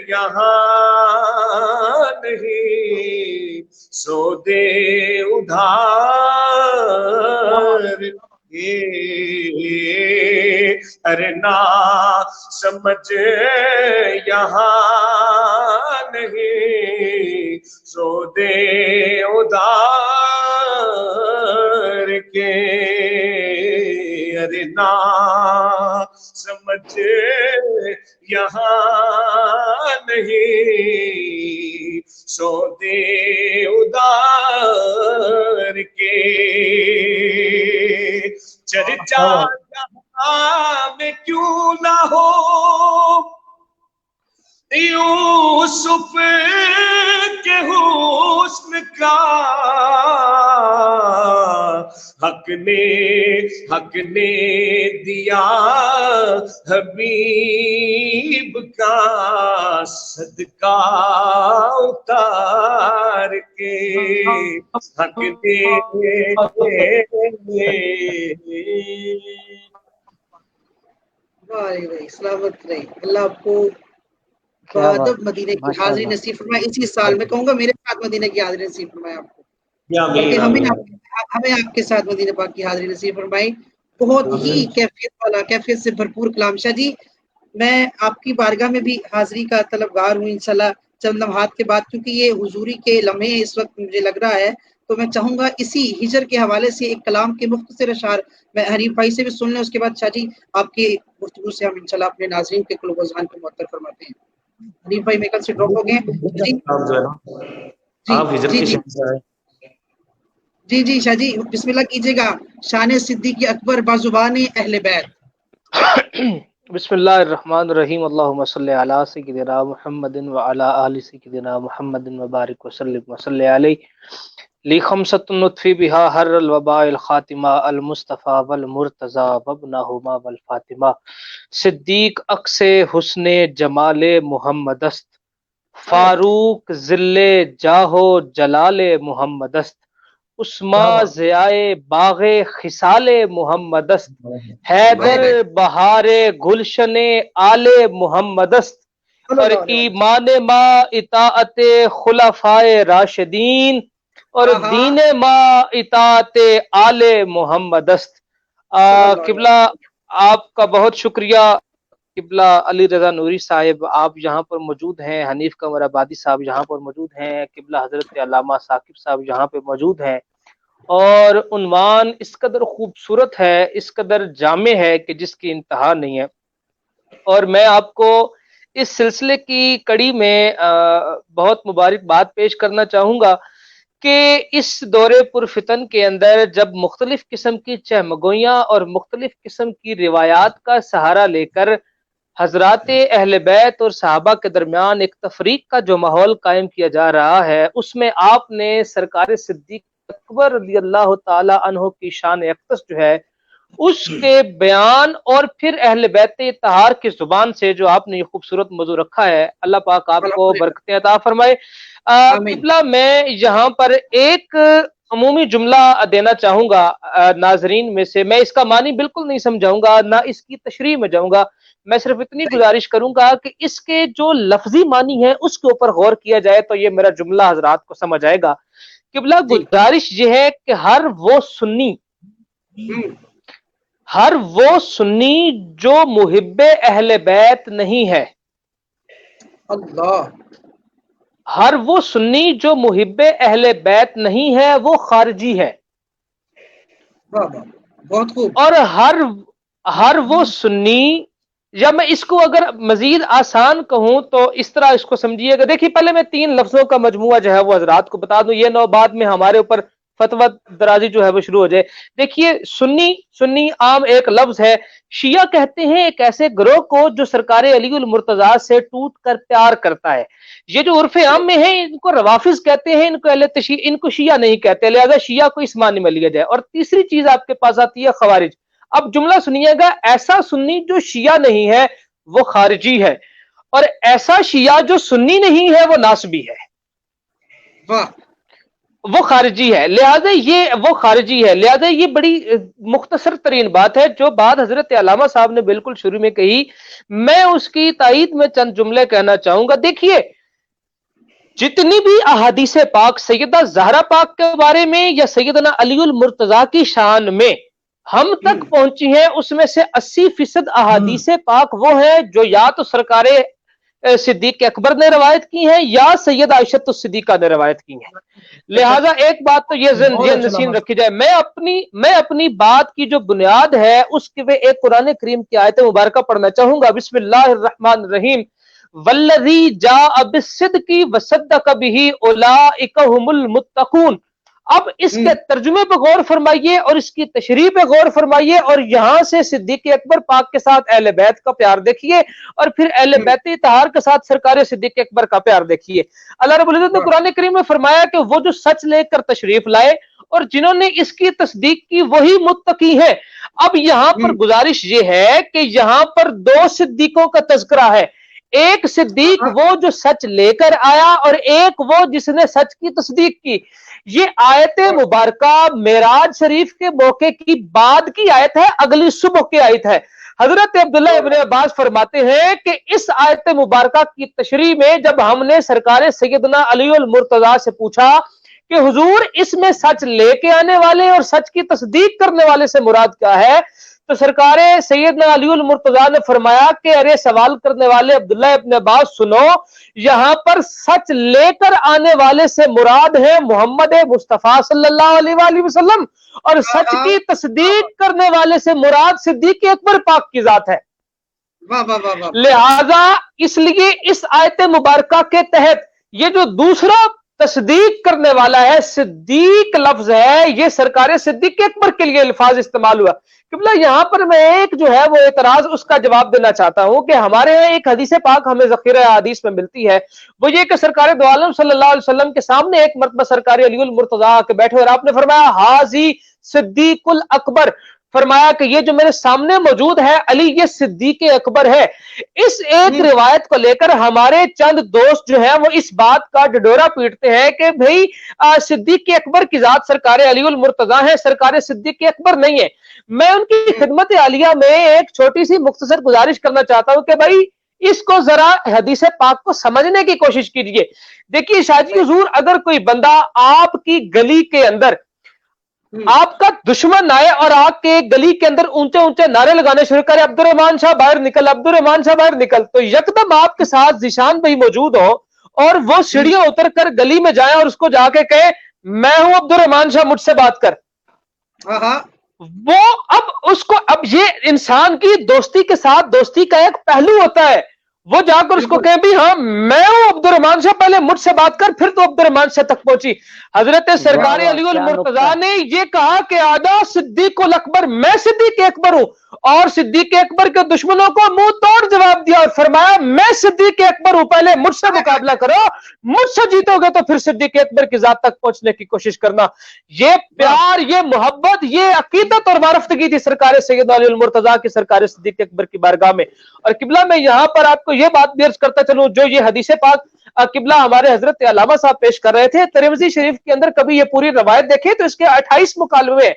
یہاں نہیں سو دے ادھار. ارے نہ سمجھ یہاں نہیں سو دے ادھار کے. ارے نہ سمجھ یہاں نہیں سو دے ادھار کے. چرچا جہاں میں کیوں نہ ہو یوسف کے حسن کا. حق نے دیا حبیب کا صدقہ اتار کے. حق نے بھائی سلامت رہے. اللہ آپ کو کیا بات، بادب مدینے کی ماشاء حاضری اللہ. نصیب فرمائے. اسی سال میں کہوں گا میرے ساتھ مدینے کی حاضری نصیب فرمائے آپ کو، یا بلکہ آمین ہمیں آپ کے ساتھ مدینہ پاک کی حاضری نصیب فرمائی. بہت ہی کیفیت والا، کیفیت سے بھرپور کلام. شاہ جی میں آپ کی بارگاہ میں بھی حاضری کا طلبگار ہوں انشاءاللہ چند لمحات کے بعد، کیونکہ یہ حضوری کے لمحے اس وقت مجھے لگ رہا ہے. تو میں چاہوں گا اسی ہجر کے حوالے سے ایک کلام کے مختصر اشعار میں حنیف بھائی سے بھی سن لیں، اس کے بعد شاہ جی آپ کی گفتگو سے ہم انشاءاللہ اپنے ناظرین کے قلوب و اذہان کو معطر فرماتے ہیں. حنیف بھائی میکل سے ڈراپ ہو گئے. جی آپ ہجرت جی کے جی شہنشاہ ہیں. جی شاہ جی بسم اللہ کیجیے گا. شان صدیق اکبر بازبان اہل بیت. بسم اللہ الرحمن الرحیم. اللہم صلی علی سیدنا محمد وعلی آل سیدنا محمد وبارک وسلم وصلی علیہ. لی خمسۃ نطفی بہا حر الوباء الخاتمہ المصطفیٰ والمرتضی وابنہما والفاطمہ. صدیق اکس حسن جمال محمد است، فاروق ذل جاہ و جلال محمد است. عثما ضیاء باغ خصال محمد است، حیدر بہار گلشن آل محمد است. اور ایمان ما اطاعت خلفائے راشدین اور دین ما اطاعت آل محمد است. قبلہ آپ کا بہت شکریہ. قبلہ علی رضا نوری صاحب آپ یہاں پر موجود ہیں، حنیف قمر آبادی صاحب یہاں پر موجود ہیں، قبلہ حضرت علامہ ثاقب صاحب یہاں پہ موجود ہیں. اور عنوان اس قدر خوبصورت ہے، اس قدر جامع ہے کہ جس کی انتہا نہیں ہے. اور میں آپ کو اس سلسلے کی کڑی میں بہت مبارکباد پیش کرنا چاہوں گا کہ اس دور پرفتن کے اندر جب مختلف قسم کی چہمگوئیاں اور مختلف قسم کی روایات کا سہارا لے کر حضرات اہل بیت اور صحابہ کے درمیان ایک تفریق کا جو ماحول قائم کیا جا رہا ہے، اس میں آپ نے سرکار صدیق اکبر رضی اللہ تعالی عنہ کی شان اقدس جو ہے اس کے بیان اور پھر اہل بیت طہار کی زبان سے جو آپ نے یہ خوبصورت موضوع رکھا ہے، اللہ پاک آپ کو برکتیں عطا فرمائے. قبلہ میں یہاں پر ایک عمومی جملہ دینا چاہوں گا ناظرین میں سے. میں اس کا معنی بالکل نہیں سمجھاؤں گا، نہ اس کی تشریح میں جاؤں گا. میں صرف اتنی گزارش کروں گا کہ اس کے جو لفظی معنی ہے اس کے اوپر غور کیا جائے تو یہ میرا جملہ حضرات کو سمجھ آئے گا. قبلہ گزارش یہ ہے کہ ہر وہ سنی جو محب اہل بیت نہیں ہے، اللہ، ہر وہ سنی جو محب اہل بیت نہیں ہے وہ خارجی ہے. بہت خوب. اور ہر وہ سنی یا میں اس کو اگر مزید آسان کہوں تو اس طرح اس کو سمجھیے گا. دیکھیے پہلے میں 3 لفظوں کا مجموعہ جو ہے وہ حضرات کو بتا دوں، یہ نو بعد میں ہمارے اوپر فتویٰ درازی جو ہے وہ شروع ہو جائے. دیکھیے سنی عام ایک لفظ ہے. شیعہ کہتے ہیں ایک ایسے گروہ کو جو سرکار علی المرتضیٰ سے ٹوٹ کر پیار کرتا ہے. یہ جو عرف عام میں ہے ان کو روافظ کہتے ہیں، ان کو اہل تشیع، ان کو شیعہ نہیں کہتے، لہذا شیعہ کو اس معنی میں لیا جائے. اور تیسری چیز آپ کے پاس آتی ہے خوارج. اب جملہ سنیے گا، ایسا سنی جو شیعہ نہیں ہے وہ خارجی ہے، اور ایسا شیعہ جو سنی نہیں ہے وہ ناسبی ہے، وہ خارجی ہے. لہذا یہ بڑی مختصر ترین بات ہے جو بات حضرت علامہ صاحب نے بالکل شروع میں کہی. میں اس کی تائید میں چند جملے کہنا چاہوں گا. دیکھیے جتنی بھی احادیث پاک سیدہ زہرا پاک کے بارے میں یا سیدنا علی المرتضیٰ کی شان میں ہم تک پہنچی ہیں، اس میں سے 80% احادیث پاک وہ ہیں جو یا تو سرکار صدیق اکبر نے روایت کی ہیں یا سید عائشہ الصدیقہ نے روایت کی ہیں. لہذا ایک بات تو یہ ذہن نشین رکھی جائے، میں اپنی بات کی جو بنیاد ہے اس کے ایک قرآن کریم کی آیت مبارکہ پڑھنا چاہوں گا. بسم اللہ الرحمن الرحیم. والذی جاء بالصدق وصدق به اولئک هم المتقون. اب اس کے ترجمے پہ غور فرمائیے اور اس کی تشریح پہ غور فرمائیے، اور یہاں سے صدیق اکبر پاک کے ساتھ اہل بیت کا پیار دیکھیے، اور پھر اہل بیت طہار کے ساتھ سرکار صدیق اکبر کا پیار دیکھیے. اللہ رب العزت نے قرآن کریم میں فرمایا کہ وہ جو سچ لے کر تشریف لائے اور جنہوں نے اس کی تصدیق کی وہی متقی ہیں. اب یہاں پر گزارش یہ ہے کہ یہاں پر 2 صدیقوں کا تذکرہ ہے. ایک صدیق وہ جو سچ لے کر آیا، اور ایک وہ جس نے سچ کی تصدیق کی. یہ آیت مبارکہ معراج شریف کے موقع کی بعد کی آیت ہے، اگلی صبح کی آیت ہے. حضرت عبداللہ ابن عباس فرماتے ہیں کہ اس آیت مبارکہ کی تشریح میں جب ہم نے سرکار سیدنا علی المرتضیٰ سے پوچھا کہ حضور اس میں سچ لے کے آنے والے اور سچ کی تصدیق کرنے والے سے مراد کیا ہے، تو سرکار سیدنا علی المرتضیٰ نے فرمایا کہ ارے سوال کرنے والے عبداللہ ابن عباس سنو، یہاں پر سچ لے کر آنے والے سے مراد ہے محمد مصطفیٰ صلی اللہ علیہ وآلہ وسلم، اور سچ کی تصدیق کرنے والے سے مراد صدیق اکبر پاک کی ذات ہے. لہذا اس لیے اس آیت مبارکہ کے تحت یہ جو دوسرا تصدیق کرنے والا ہے صدیق لفظ ہے، یہ سرکار صدیق اکبر کے لیے الفاظ استعمال ہوا. قبلہ یہاں پر میں ایک جو ہے وہ اعتراض اس کا جواب دینا چاہتا ہوں کہ ہمارے یہاں ایک حدیث پاک ہمیں ذخیرہ حدیث میں ملتی ہے، وہ یہ کہ سرکار دو عالم صلی اللہ علیہ وسلم کے سامنے ایک مرتبہ سرکار علی المرتضیٰ کے بیٹھے اور آپ نے فرمایا حاضی صدیق الاکبر، فرمایا کہ یہ جو میرے سامنے موجود ہے علی یہ صدیق اکبر ہے. اس ایک روایت کو لے کر ہمارے چند دوست جو ہیں وہ اس بات کا ڈڈورا پیٹتے ہیں کہ بھئی صدیق اکبر کی ذات سرکار علی المرتضیٰ ہے، سرکار صدیق اکبر نہیں ہے. میں ان کی خدمت عالیہ میں ایک چھوٹی سی مختصر گزارش کرنا چاہتا ہوں کہ بھائی اس کو ذرا حدیث پاک کو سمجھنے کی کوشش کیجئے. دیکھیے شاہ جی حضور، اگر کوئی بندہ آپ کی گلی کے اندر آپ کا دشمن آئے اور آپ کے گلی کے اندر اونچے اونچے نعرے لگانے شروع کرے عبد الرحمان شاہ باہر نکل، عبد الرحمان شاہ باہر نکل، تو یکدم آپ کے ساتھ ذیشان بھائی موجود ہو اور وہ سیڑھیاں اتر کر گلی میں جائیں اور اس کو جا کے کہے میں ہوں عبد الرحمان شاہ، مجھ سے بات کر، وہ اب اس کو اب یہ انسان کی دوستی کے ساتھ دوستی کا ایک پہلو ہوتا ہے، وہ جا کر اس کو کہیں بھی ہاں میں ہوں عبد الرحمان شاہ، پہلے مجھ سے بات کر، پھر تو عبد الرحمان شاہ تک پہنچی. حضرت سرکار علی المرتضیٰ نے یہ کہا کہ آدھا صدیق الاکبر، میں صدیق اکبر ہوں، اور صدیق اکبر کے دشمنوں کو منہ توڑ جواب دیا اور فرمایا میں صدیق اکبر ہوں، پہلے مجھ سے مقابلہ کرو، مجھ سے جیتو گے تو پھر صدیق اکبر کی ذات تک پہنچنے کی کوشش کرنا. یہ پیار، یہ محبت، یہ عقیدت اور وارفتگی تھی سرکار سید علی المرتضیٰ کی سرکار صدیق اکبر کی بارگاہ میں. اور قبلہ میں یہاں پر آپ کو یہ بات بھی عرض کرتا چلوں، جو یہ حدیث پاک قبلہ ہمارے حضرت علامہ صاحب پیش کر رہے تھے، ترمذی شریف کے اندر کبھی یہ پوری روایت دیکھیں تو اس کے 28 مکالمے ہیں.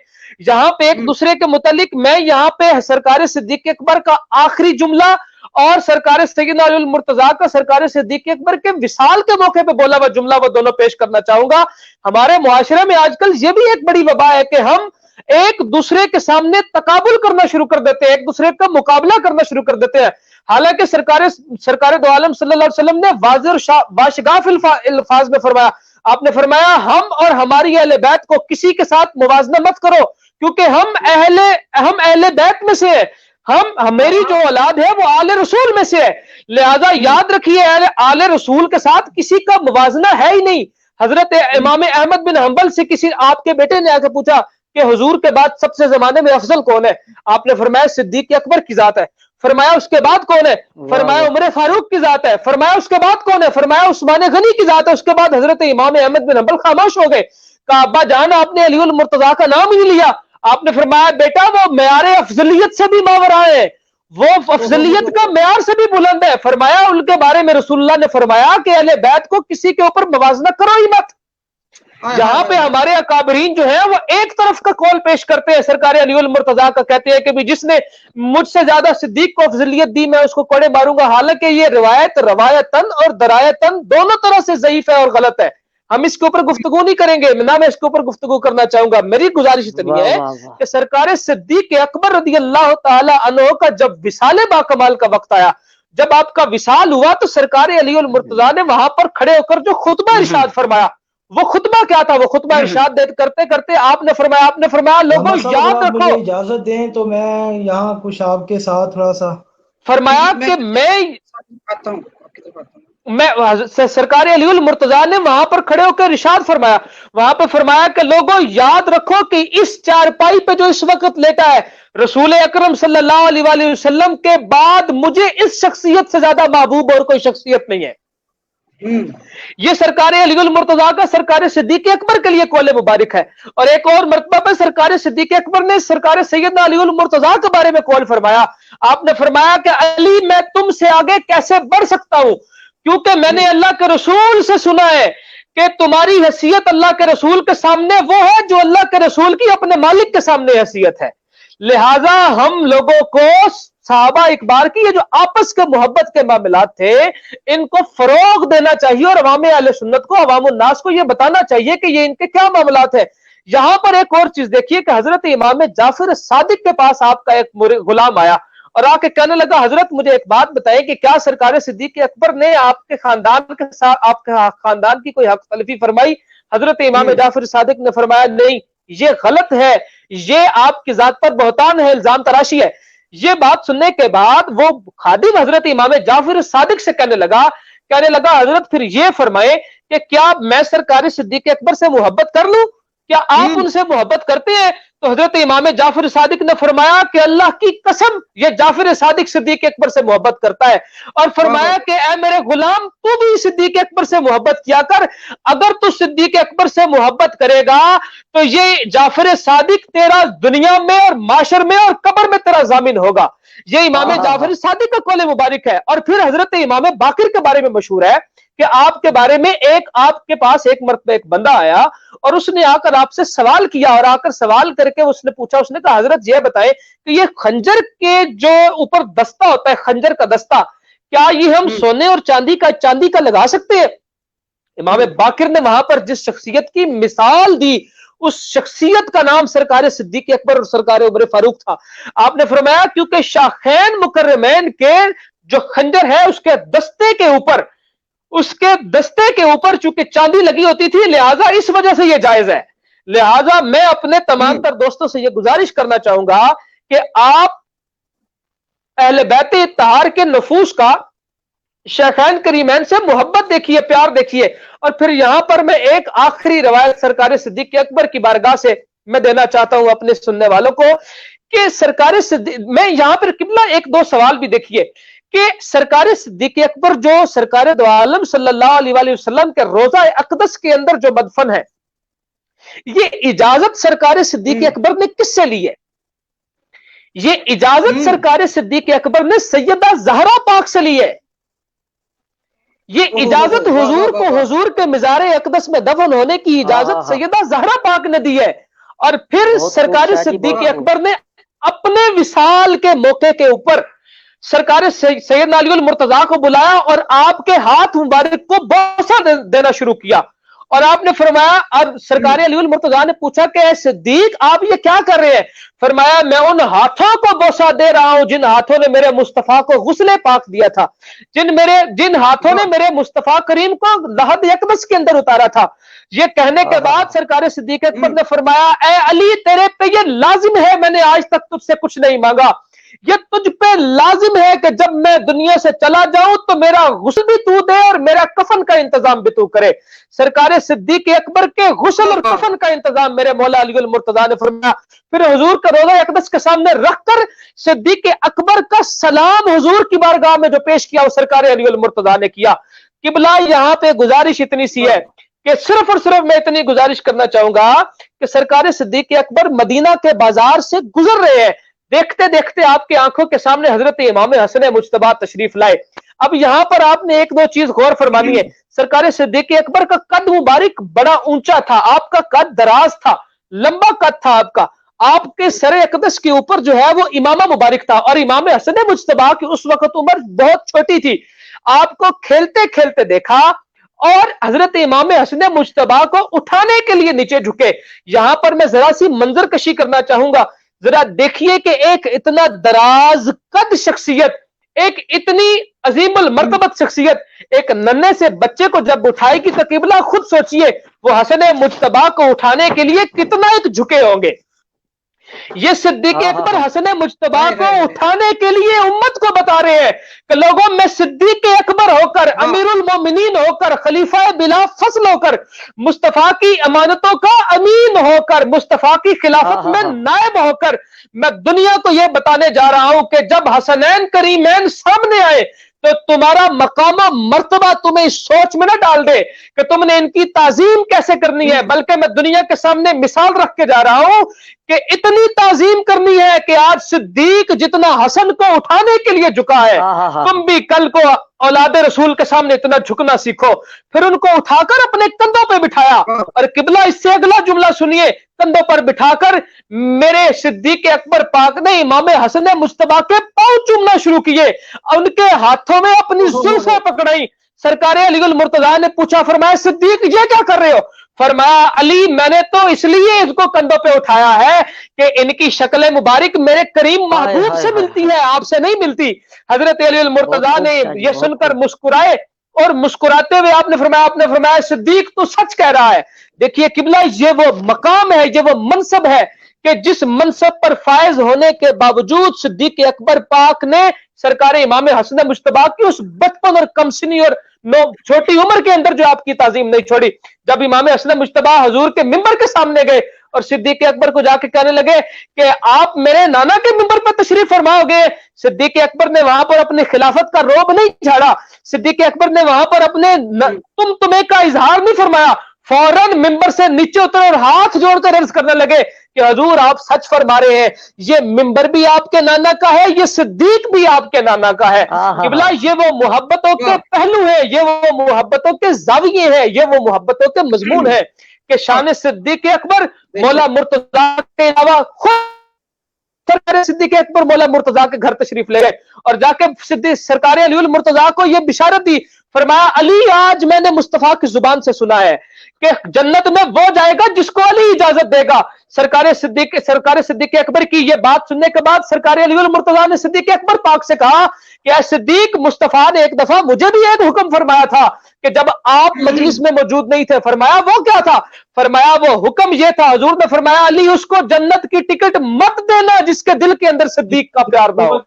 یہاں پہ ایک دوسرے کے متعلق میں یہاں پہ سرکار صدیق اکبر کا آخری جملہ اور سرکار سیدنا علی المرتضیٰ کا سرکار صدیق اکبر کے وصال کے موقع پہ بولا ہوا جملہ وہ دونوں پیش کرنا چاہوں گا. ہمارے معاشرے میں آج کل یہ بھی ایک بڑی وبا ہے کہ ہم ایک دوسرے کے سامنے تقابل کرنا شروع کر دیتے ہیں، ایک دوسرے کا مقابلہ کرنا شروع کر دیتے ہیں، حالانکہ سرکار دو عالم صلی اللہ علیہ وسلم نے واضح اور باشگاف الفاظ میں فرمایا، آپ نے فرمایا ہم اور ہماری اہل بیت کو کسی کے ساتھ موازنہ مت کرو، کیونکہ ہم اہل بیت میں سے ہیں، میری جو اولاد ہے وہ آل رسول میں سے ہے، لہذا یاد رکھیے آل رسول کے ساتھ کسی کا موازنہ ہے ہی نہیں۔ حضرت امام احمد بن حنبل سے کسی آپ کے بیٹے نے آ کے پوچھا کہ حضور کے بعد سب سے زمانے میں افضل کون ہے؟ آپ نے فرمایا صدیق اکبر کی ذات ہے۔ فرمایا اس کے بعد کون ہے؟ فرمایا عمر فاروق کی ذات ہے۔ فرمایا اس کے بعد کون ہے؟ فرمایا عثمان غنی کی ذات ہے۔ اس کے بعد حضرت امام احمد بن حنبل خاموش ہو گئے، کہا ابا جان آپ نے علی المرتضیٰ کا نام ہی نہیں لیا۔ آپ نے فرمایا بیٹا وہ معیار افضلیت سے بھی ماورا ہے، وہ افضلیت کا معیار سے بھی بلند ہے۔ فرمایا ان کے بارے میں رسول اللہ نے فرمایا کہ اہل بیت کو کسی کے اوپر موازنہ کرو ہی مت۔ یہاں پہ ہمارے اکابرین جو ہیں وہ ایک طرف کا قول پیش کرتے ہیں، سرکار علی المرتضیٰ کا کہتے ہیں کہ بھی جس نے مجھ سے زیادہ صدیق کو افضلیت دی میں اس کو کوڑے ماروں گا، حالانکہ یہ روایت روایتاً اور درایتاً دونوں طرح سے ضعیف ہے اور غلط ہے۔ ہم اس کے اوپر گفتگو نہیں کریں گے، نہ میں اس کے اوپر گفتگو کرنا چاہوں گا۔ میری گزارش اتنی ہے کہ سرکار صدیق اکبر رضی اللہ تعالی عنہ کا جب وصال با کمال کا وقت آیا، جب آپ کا وصال ہوا تو سرکار علی المرتضیٰ نے وہاں پر کھڑے ہو کر جو خطبہ ارشاد فرمایا، وہ خطبہ کیا تھا؟ وہ خطبہ ارشاد کرتے کرتے آپ نے فرمایا لوگوں یاد رکھو، مجھے اجازت دیں تو میں یہاں کچھ آپ کے ساتھ تھوڑا سا فرمایا کہ میں سرکار علی المرتضیٰ نے وہاں پر کھڑے ہو کر ارشاد فرمایا، وہاں پہ فرمایا کہ لوگوں یاد رکھو کہ اس چارپائی پہ جو اس وقت لیٹا ہے رسول اکرم صلی اللہ علیہ وآلہ وسلم کے بعد مجھے اس شخصیت سے زیادہ محبوب اور کوئی شخصیت نہیں ہے۔ یہ سرکار علی المرتضیٰ کا سرکار صدیق اکبر کے لیے قول مبارک ہے۔ اور ایک اور مرتبہ پہ سرکار صدیق اکبر نے سرکار سیدنا علی المرتضیٰ کے بارے میں قول فرمایا، آپ نے فرمایا کہ علی میں تم سے آگے کیسے بڑھ سکتا ہوں، کیونکہ میں نے اللہ کے رسول سے سنا ہے کہ تمہاری حیثیت اللہ کے رسول کے سامنے وہ ہے جو اللہ کے رسول کی اپنے مالک کے سامنے حیثیت ہے۔ لہٰذا ہم لوگوں کو صحابہ اکبار کی یہ جو آپس کے محبت کے معاملات تھے ان کو فروغ دینا چاہیے، اور عوام اہل سنت کو، عوام الناس کو یہ بتانا چاہیے کہ یہ ان کے کیا معاملات ہیں۔ یہاں پر ایک اور چیز دیکھیے کہ حضرت امام جعفر صادق کے پاس آپ کا ایک غلام آیا اور آ کے کہنے لگا حضرت مجھے ایک بات بتائیں کہ کیا سرکار صدیق اکبر نے آپ کے خاندان کے ساتھ آپ کے خاندان کی کوئی حق تلفی فرمائی؟ حضرت امام جعفر صادق نے فرمایا نہیں، یہ غلط ہے، یہ آپ کی ذات پر بہتان ہے، الزام تراشی ہے۔ یہ بات سننے کے بعد وہ خادم حضرت امام جعفر صادق سے کہنے لگا حضرت پھر یہ فرمائیں کہ کیا میں سرکار صدیق اکبر سے محبت کر لوں؟ کیا آپ ان سے محبت کرتے ہیں؟ تو حضرت امام جعفر صادق نے فرمایا کہ اللہ کی قسم یہ جعفر صادق صدیق اکبر سے محبت کرتا ہے، اور فرمایا کہ اے میرے غلام تو بھی صدیق اکبر سے محبت کیا کر، اگر تو صدیق اکبر سے محبت کرے گا تو یہ جعفر صادق تیرا دنیا میں اور معاشر میں اور قبر میں تیرا ضامن ہوگا۔ یہ امام جعفر صادق کا قول مبارک ہے۔ اور پھر حضرت امام باقر کے بارے میں مشہور ہے کہ آپ کے بارے میں آپ کے پاس ایک مرتبہ ایک بندہ آیا اور اس نے آ کر آپ سے سوال کیا، اور آ کر سوال کر کے اس نے پوچھا، اس نے کہا حضرت یہ بتائیں کہ یہ خنجر کے جو اوپر دستہ ہوتا ہے، خنجر کا دستہ، کیا یہ ہم سونے اور چاندی کا لگا سکتے ہیں؟ امام باقر نے وہاں پر جس شخصیت کی مثال دی اس شخصیت کا نام سرکار صدیق اکبر اور سرکار عمر فاروق تھا۔ آپ نے فرمایا کیونکہ شاخین مکرمین کے جو خنجر ہے اس کے دستے کے اوپر چونکہ چاندی لگی ہوتی تھی، لہٰذا اس وجہ سے یہ جائز ہے۔ لہٰذا میں اپنے تمام تر دوستوں سے یہ گزارش کرنا چاہوں گا کہ آپ اہل بیت اطہار کے نفوس کا شیخین کریمین سے محبت دیکھیے، پیار دیکھیے۔ اور پھر یہاں پر میں ایک آخری روایت سرکار صدیق اکبر کی بارگاہ سے میں دینا چاہتا ہوں اپنے سننے والوں کو کہ سرکار صدیق، میں یہاں پر قبلہ ایک دو سوال بھی دیکھیے کہ سرکار صدیق اکبر جو سرکار دو عالم صلی اللہ علیہ وآلہ وسلم کے روضہ اقدس کے اندر جو مدفن ہے، یہ اجازت سرکار صدیق اکبر نے کس سے لی ہے؟ یہ اجازت سرکار صدیق اکبر نے سیدہ زہرا پاک سے لی ہے۔ یہ اجازت حضور کو حضور کے مزار اقدس میں دفن ہونے کی اجازت سیدہ زہرا پاک نے دی ہے۔ اور پھر سرکار صدیق اکبر نے اپنے وصال کے موقع کے اوپر سرکار سیدنا علی المرتضیٰ کو بلایا اور آپ کے ہاتھ مبارک کو بوسہ دینا شروع کیا، اور آپ نے فرمایا، اور سرکار علی المرتضیٰ نے پوچھا کہ اے صدیق آپ یہ کیا کر رہے ہیں؟ فرمایا میں ان ہاتھوں کو بوسہ دے رہا ہوں جن ہاتھوں نے میرے مصطفیٰ کو غسل پاک دیا تھا، جن ہاتھوں نے میرے مصطفیٰ کریم کو لحد اقدس کے اندر اتارا تھا۔ یہ کہنے کے بعد سرکار صدیق اکبر نے فرمایا اے علی تیرے پہ یہ لازم ہے، میں نے آج تک تجھ سے کچھ نہیں مانگا، یہ تجھ پہ لازم ہے کہ جب میں دنیا سے چلا جاؤں تو میرا غسل بھی تو دے اور میرا کفن کا انتظام بھی تو کرے۔ سرکار صدیق اکبر کے غسل اور کفن کا انتظام میرے مولا علی المرتضیٰ نے فرمایا۔ پھر حضور کا روضہ اقدس کے سامنے رکھ کر صدیق اکبر کا سلام حضور کی بارگاہ میں جو پیش کیا وہ سرکار علی المرتضیٰ نے کیا۔ قبلہ یہاں پہ گزارش اتنی سی ہے کہ صرف اور صرف میں اتنی گزارش کرنا چاہوں گا کہ سرکار صدیق اکبر مدینہ کے بازار سے گزر رہے ہیں، دیکھتے دیکھتے آپ کے آنکھوں کے سامنے حضرت امام حسن مجتبیٰ تشریف لائے۔ اب یہاں پر آپ نے ایک دو چیز غور فرمانی ہے۔ سرکار صدیق اکبر کا قد مبارک بڑا اونچا تھا، آپ کا قد دراز تھا، لمبا قد تھا آپ کا، آپ کے سر اقدس کے اوپر جو ہے وہ امامہ مبارک تھا، اور امام حسن مجتبیٰ کی اس وقت عمر بہت چھوٹی تھی۔ آپ کو کھیلتے کھیلتے دیکھا اور حضرت امام حسن مجتبیٰ کو اٹھانے کے لیے نیچے جھکے۔ یہاں پر میں ذرا سی منظر کشی کرنا چاہوں گا، ذرا دیکھیے کہ ایک اتنا دراز قد شخصیت، ایک اتنی عظیم المرتبت شخصیت ایک ننھے سے بچے کو جب اٹھائے گی تو قبلہ خود سوچئے وہ حسن مجتبیٰ کو اٹھانے کے لیے کتنا ایک جھکے ہوں گے۔ یہ صدیق اکبر حسن مجتبیٰ کو اٹھانے کے لیے امت کو بتا رہے ہیں کہ لوگوں میں صدیق اکبر ہو کر، امیر المومنین ہو کر، خلیفہ بلا فصل ہو کر، مصطفیٰ کی امانتوں کا امین ہو کر، مصطفیٰ کی خلافت میں نائب ہو کر میں دنیا کو یہ بتانے جا رہا ہوں کہ جب حسنین کریمین سامنے آئے تو تمہارا مقام و مرتبہ تمہیں اس سوچ میں نہ ڈال دے کہ تم نے ان کی تعظیم کیسے کرنی ہے، بلکہ میں دنیا کے سامنے مثال رکھ کے جا رہا ہوں کہ اتنی تعظیم کرنی ہے کہ آج صدیق جتنا حسن کو اٹھانے کے لیے جھکا ہے، تم بھی کل کو اولاد رسول کے سامنے اتنا جھکنا سیکھو۔ پھر ان کو اٹھا کر اپنے کندھوں پہ بٹھایا، اور قبلہ اس سے اگلا جملہ سنیے، کندھوں پر بٹھا کر میرے صدیق اکبر پاک نے امام حسن مجتبیٰ کے پاؤں چومنا شروع کیے، ان کے ہاتھوں میں اپنی زلفیں پکڑائیں۔ سرکار علی المرتضیٰ نے پوچھا، فرمایا صدیق یہ کیا کر رہے ہو؟ فرمایا علی میں نے تو اس لیے اس کو کندھوں پہ اٹھایا ہے کہ ان کی شکل مبارک میرے کریم محبوب سے ملتی ہے، آپ سے نہیں ملتی۔ حضرت علی المرتضیٰ نے یہ سن کر مسکرائے، اور مسکراتے ہوئے آپ نے فرمایا صدیق تو سچ کہہ رہا ہے۔ دیکھیے قبلہ یہ وہ مقام ہے، یہ وہ منصب ہے کہ جس منصب پر فائز ہونے کے باوجود صدیق اکبر پاک نے سرکار امام حسن مجتبیٰ کی اس بچپن اور کمسنی اور چھوٹی عمر کے اندر جو آپ کی تعظیم نہیں چھوڑی۔ جب امام حسن مجتبیٰ حضور کے ممبر کے سامنے گئے اور صدیق اکبر کو جا کے کہنے لگے کہ آپ میرے نانا کے ممبر پر تشریف فرماؤ گے، صدیق اکبر نے وہاں پر اپنے خلافت کا روب نہیں جھاڑا، صدیق اکبر نے وہاں پر اپنے تمہیں کا اظہار نہیں فرمایا، فوراً ممبر سے نیچے اترے اور ہاتھ جوڑ کر عرض کرنے لگے کہ حضور آپ سچ فرما رہے ہیں، یہ ممبر بھی آپ کے نانا کا ہے، یہ صدیق بھی آپ کے نانا کا ہے۔ قبلہ یہ وہ محبتوں کے پہلو ہیں، یہ وہ محبتوں کے زاویے ہیں، یہ وہ محبتوں کے مضمون ہیں کہ شان صدیق اکبر مولا مرتضیٰ کے علاوہ خود صدیق اکبر مولا مرتضیٰ کے گھر تشریف لے گئے اور جا کے سرکار علی المرتضیٰ کو یہ بشارت دی، فرمایا علی آج میں نے مصطفیٰ کی زبان سے سنا ہے کہ جنت میں وہ جائے گا جس کو علی اجازت دے گا۔ سرکار صدیق اکبر کی یہ بات سننے کے بعد سرکار علی المرتضیٰ نے صدیق اکبر پاک سے کہا کہ اے صدیق، مصطفیٰ نے ایک دفعہ مجھے بھی ایک حکم فرمایا تھا کہ جب آپ مجلس میں موجود نہیں تھے، فرمایا وہ کیا تھا؟ فرمایا وہ حکم یہ تھا، حضور نے فرمایا علی اس کو جنت کی ٹکٹ مت دینا جس کے دل کے اندر صدیق کا پیار نہ ہو۔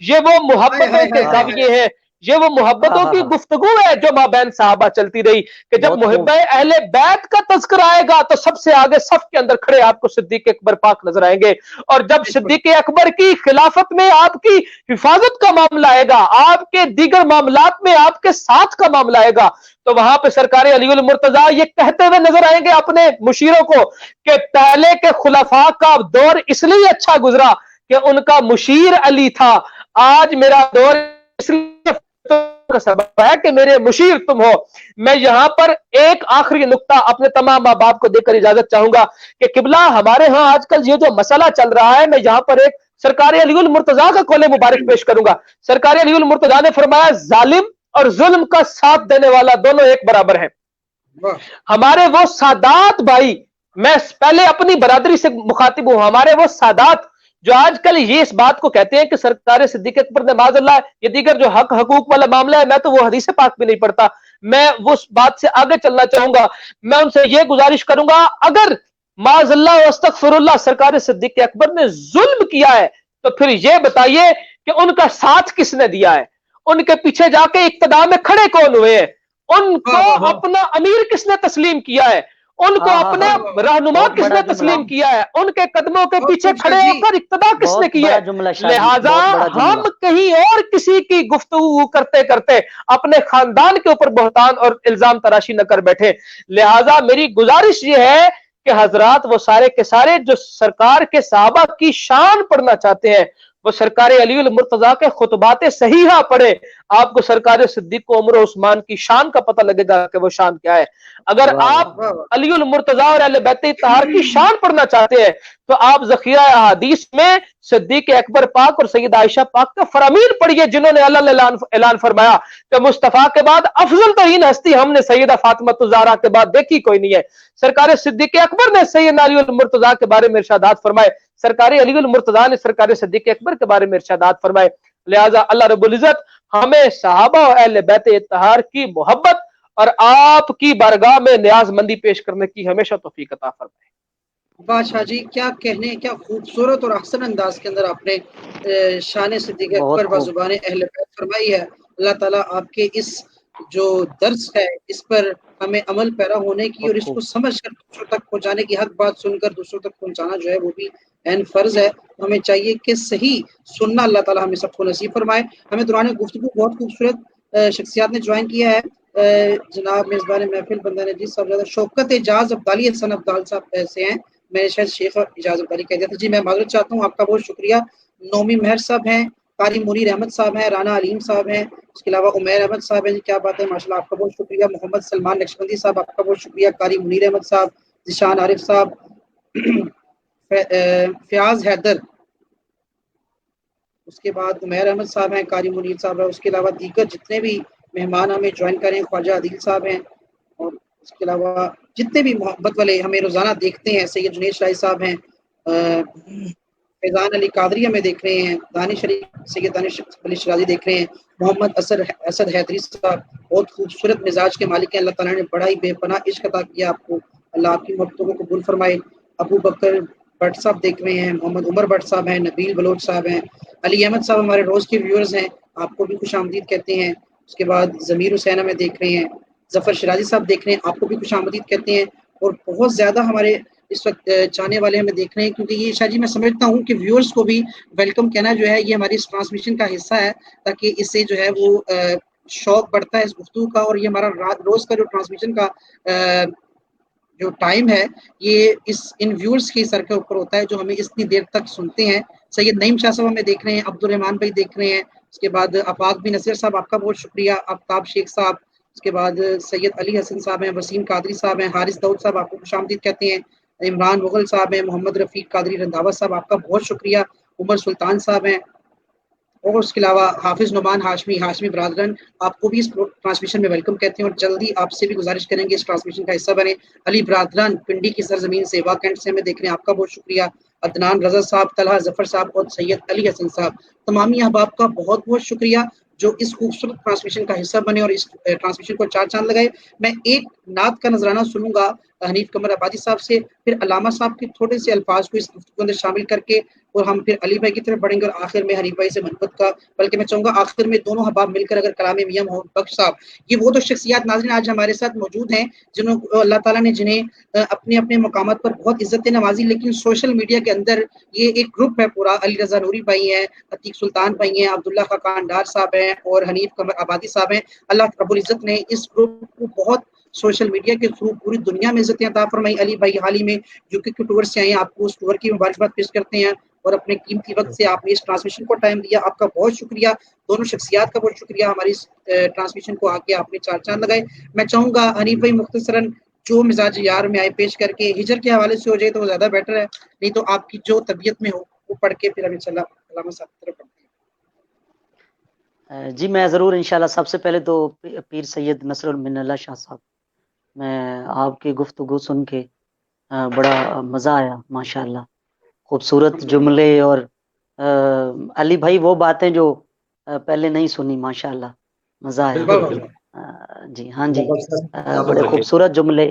یہ وہ محبتوں کے زاویے ہیں، یہ وہ محبتوں کی گفتگو ہے جو مابین صحابہ چلتی رہی کہ جب محب اہل بیت کا تذکر آئے گا تو سب سے آگے صف کے اندر کھڑے آپ کو صدیق اکبر پاک نظر آئیں گے، اور جب صدیق اکبر کی خلافت میں آپ کی حفاظت کا معاملہ آئے گا، آپ کے دیگر معاملات میں آپ کے ساتھ کا معاملہ آئے گا، تو وہاں پہ سرکار علی المرتضیٰ یہ کہتے ہوئے نظر آئیں گے اپنے مشیروں کو کہ پہلے کے خلفاء کا دور اس لیے اچھا گزرا کہ ان کا مشیر علی تھا، آج میرا دور اس لیے کا سبب ہے کہ میرے مشیر تم ہو۔ میں یہاں پر ایک آخری نقطہ اپنے تمام ماں باپ کو دے کر اجازت چاہوں گا کہ قبلہ ہمارے ہاں آج کل یہ جو مسئلہ چل رہا ہے، میں یہاں پر ایک سرکار علی المرتضیٰ کا قول مبارک پیش کروں گا۔ سرکار علی المرتضیٰ نے فرمایا ظالم اور ظلم کا ساتھ دینے والا دونوں ایک برابر ہیں۔ ہمارے وہ سادات بھائی، میں پہلے اپنی برادری سے مخاطب ہوں، ہمارے وہ سادات جو آج کل یہ اس بات کو کہتے ہیں کہ سرکار صدیق اکبر نے معاذ اللہ یہ دیگر جو حق حقوق والا معاملہ ہے، میں تو وہ حدیث پاک بھی نہیں پڑھتا، میں وہ بات سے آگے چلنا چاہوں گا۔ میں ان سے یہ گزارش کروں گا اگر معاذ اللہ استغفر اللہ سرکار صدیق اکبر نے ظلم کیا ہے تو پھر یہ بتائیے کہ ان کا ساتھ کس نے دیا ہے؟ ان کے پیچھے جا کے اقتداء میں کھڑے کون ہوئے ہیں؟ ان کو اپنا امیر کس نے تسلیم کیا ہے؟ ان کو اپنے رہنما کس نے تسلیم کیا ہے؟ ان کے قدموں کے پیچھے کھڑے ہو کر اقتداء کس نے کی ہے؟ لہذا ہم کہیں اور کسی کی گفتگو کرتے کرتے اپنے خاندان کے اوپر بہتان اور الزام تراشی نہ کر بیٹھے۔ لہذا میری گزارش یہ ہے کہ حضرات وہ سارے کے سارے جو سرکار کے صحابہ کی شان پڑھنا چاہتے ہیں وہ سرکار علی المرتضیٰ کے خطبات صحیحہ پڑھے، آپ کو سرکار صدیق و عمر و عثمان کی شان کا پتہ لگے گا کہ وہ شان کیا ہے۔ اگر آپ علی المرتضیٰ اور اہل بیت اطہار کی شان پڑھنا چاہتے ہیں تو آپ ذخیرہ احادیث میں صدیق اکبر پاک اور سید عائشہ پاک کا فرامین پڑھیے، جنہوں نے اللہ نے اعلان فرمایا کہ مصطفیٰ کے بعد افضل ترین ہستی ہم نے سیدہ فاطمہ الزہرا کے بعد دیکھی کوئی نہیں ہے۔ سرکار صدیق اکبر نے سیدنا علی المرتضیٰ کے بارے میں ارشادات فرمائے، سرکار علی المرتضیٰ نے سرکار صدیق اکبر کے بارے میں ارشادات فرمائے۔ لہذا اللہ رب العزت ہمیں صحابہ و اہل بیت اطہار کی محبت اور آپ کی بارگاہ میں نیاز مندی پیش کرنے کی ہمیشہ توفیق عطا فرمائے۔ بادشاہ جی کیا کہنے، کیا خوبصورت اور احسن انداز کے اندر آپ نے شان صدیق اکبر بزبان اہل بیت فرمائی ہے۔ اللہ تعالیٰ آپ کے اس جو درس ہے اس پر ہمیں عمل پیرا ہونے کی اور اس کو سمجھ کر دوسروں تک پہنچانے کی، حق بات سن کر دوسروں تک پہنچانا جو ہے وہ بھی عین فرض ہے۔ ہمیں چاہیے کہ صحیح سننا اللہ تعالیٰ ہمیں سب کو نصیب فرمائے۔ ہمیں دوران گفتگو بہت خوبصورت شخصیات نے جوائن کیا ہے، جناب میزبان محفل بندہ نجیب صاحب زیادہ شوکت اعجاز ابدالی حسن ابدال صاحب ایسے ہیں، میں نے شاید شیخ اعجاز ابدالی کہہ دیا تھا، جی میں معذرت چاہتا ہوں، آپ کا بہت شکریہ۔ نومی مہر صاحب ہیں، قاری منیر احمد صاحب ہیں، رانا علیم صاحب ہیں، اس کے علاوہ عمیر احمد صاحب ہیں، کیا بات ہے ماشاءاللہ، آپ کا بہت شکریہ۔ محمد سلمان نقشبندی صاحب آپ کا بہت شکریہ، قاری منیر احمد صاحب، ذیشان عارف صاحب، فیاض حیدر، اس کے بعد عمیر احمد صاحب ہیں، قاری منیر صاحب ہیں، اس کے علاوہ دیگر جتنے بھی مہمان ہمیں جوائن کریں، خواجہ عدیل صاحب ہیں، اور اس کے علاوہ جتنے بھی محبت والے ہمیں روزانہ دیکھتے ہیں، سید جنید شاہی صاحب ہیں، فیضان علی قادری ہمیں دیکھ رہے ہیں، دانش علی سید دانش علی شرازی دیکھ رہے ہیں، محمد اسد حیدری صاحب بہت خوبصورت مزاج کے مالک ہیں، اللہ تعالیٰ نے بڑا ہی بے پناہ عشق عطا کیا آپ کو، اللہ آپ کی محبتوں کو قبول فرمائے۔ ابو بکر بٹ صاحب دیکھ رہے ہیں، محمد عمر بٹ صاحب ہیں، نبیل بلوچ صاحب ہیں، علی احمد صاحب ہمارے روز کے ویورز ہیں، آپ کو بھی خوش آمدید کہتے ہیں۔ اس کے بعد ضمیر حسین ہمیں دیکھ رہے ہیں، ظفر شرازی صاحب دیکھ رہے ہیں، آپ کو بھی خوش آمدید کہتے ہیں، اور بہت زیادہ ہمارے اس وقت چاہنے والے ہمیں دیکھ رہے ہیں، کیونکہ یہ شاہ جی میں سمجھتا ہوں کہ ویورز کو بھی ویلکم کہنا جو ہے یہ ہماری اس ٹرانسمیشن کا حصہ ہے، تاکہ اس سے جو ہے وہ شوق بڑھتا ہے اس گفتگو کا، اور یہ ہمارا روز کا جو ٹرانسمیشن کا جو ٹائم ہے یہ ان ویورز کے سر کے اوپر ہوتا ہے جو ہمیں اتنی دیر تک سنتے ہیں۔ سید نعیم شاہ صاحب ہمیں دیکھ رہے ہیں، عبد الرحمان بھائی دیکھ رہے ہیں، اس کے بعد افاق بن نصیر صاحب آپ کا بہت شکریہ، آفتاب شیخ صاحب، اس کے بعد سید علی حسن صاحب ہیں، وسیم قادری صاحب ہیں، حارث داؤد صاحب آپ کو خوش آمدید کہتے ہیں، عمران مغل صاحب ہیں، محمد رفیق قادری رنداوا صاحب آپ کا بہت شکریہ، عمر سلطان صاحب ہیں، اور اس کے علاوہ حافظ نعمان ہاشمی برادران آپ کو بھی اس ٹرانسمیشن میں ویلکم کہتے ہیں، اور جلدی آپ سے بھی گزارش کریں گے اس ٹرانسمیشن کا حصہ بنے۔ علی برادران پنڈی کی سرزمین سے واکنڈ سے ہمیں دیکھ رہے ہیں، آپ کا بہت شکریہ۔ عدنان رضا صاحب، طلحہ ظفر صاحب اور سید علی حسن صاحب، تمامی احباب کا بہت بہت شکریہ جو اس خوبصورت ٹرانسمیشن کا حصہ بنے اور اس ٹرانسمیشن کو چار چاند لگائے۔ میں ایک نعت کا نذرانہ سنوں گا حنیف قمر آبادی صاحب سے، پھر علامہ صاحب کے تھوڑے سے الفاظ کو اس گفتگو کے اندر شامل کر کے، اور ہم پھر علی بھائی کی طرف بڑھیں گے، اور آخر میں حنیف بھائی سے محبت کا، بلکہ میں چاہوں گا آخر میں دونوں احباب مل کر اگر کلام میاں محمد بخش صاحب، یہ وہ تو شخصیات ناظرین آج ہمارے ساتھ موجود ہیں جنہوں اللہ تعالیٰ نے جنہیں اپنے اپنے مقامات پر بہت عزت نوازی، لیکن سوشل میڈیا کے اندر یہ ایک گروپ ہے پورا، علی رضا نوری بھائی ہیں، عتیق سلطان بھائی ہیں، عبداللہ خاقان ڈار صاحب ہیں، اور حنیف قمر آبادی صاحب ہیں۔ اللہ رب العزت نے اس گروپ کو بہت سوشل میڈیا کے تھرو پوری دنیا میں عزت عطا فرمائی۔ علی بھائی حال ہی میں یوکے کے ٹور سے آئے ہیں، آپ کو اس ٹور کی مبارکباد پیش کرتے ہیں، اور اپنے قیمتی وقت سے آپ نے اس ٹرانسمیشن کو ٹائم دیا، آپ کا بہت شکریہ، دونوں شخصیات کا بہت شکریہ، ہماری اس ٹرانسمیشن کو آ کے آپ نے چار چاند لگائے۔ میں چاہوں گا حنیف بھائی مختصراً جو مزاج یار میں آئے پیش کر کے ہجر کے حوالے سے ہو جائے تو وہ زیادہ بیٹر ہے، نہیں تو آپ کی جو طبیعت میں ہو وہ پڑھ کے پھر ہم انشاءاللہ علامہ صاحب کی طرف پڑھتے ہیں۔ جی میں ضرور انشاءاللہ، سب سے پہلے تو پیر سید نصر المن اللہ شاہ صاحب، میں آپ کی گفتگو سن کے بڑا مزہ آیا ماشاءاللہ، خوبصورت جملے، اور علی بھائی وہ باتیں جو پہلے نہیں سنی، ماشاءاللہ مزہ آیا۔ جی ہاں جی، بڑے خوبصورت جملے،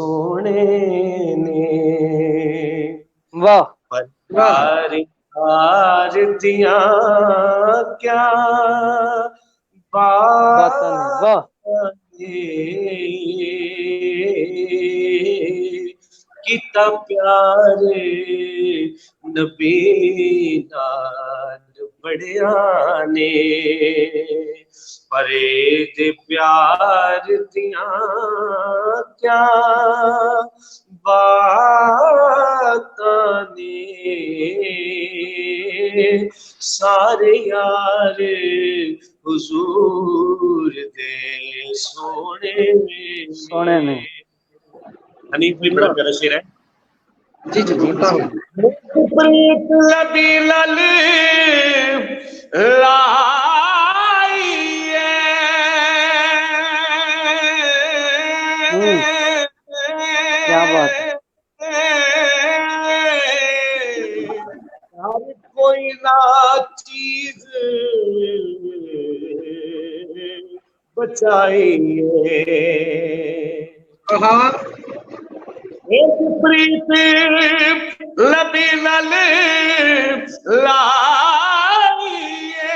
سونے نے واہ پیار دیاں کیا باتاں نے، واہ کتا پیار نبی نال بڑیا نے پرے دے پیار دیاں کیا باتاں نے سارے یار حضور دے سونے میں حنیف بھی بڑا پیارا شعر ہے. جی جی بتا ہوں. پریت لبی لل لائیے کیا بات ہے. ہر کوئی نہ چیز بچائیے ہاں ایک پریت لبی لل لائیے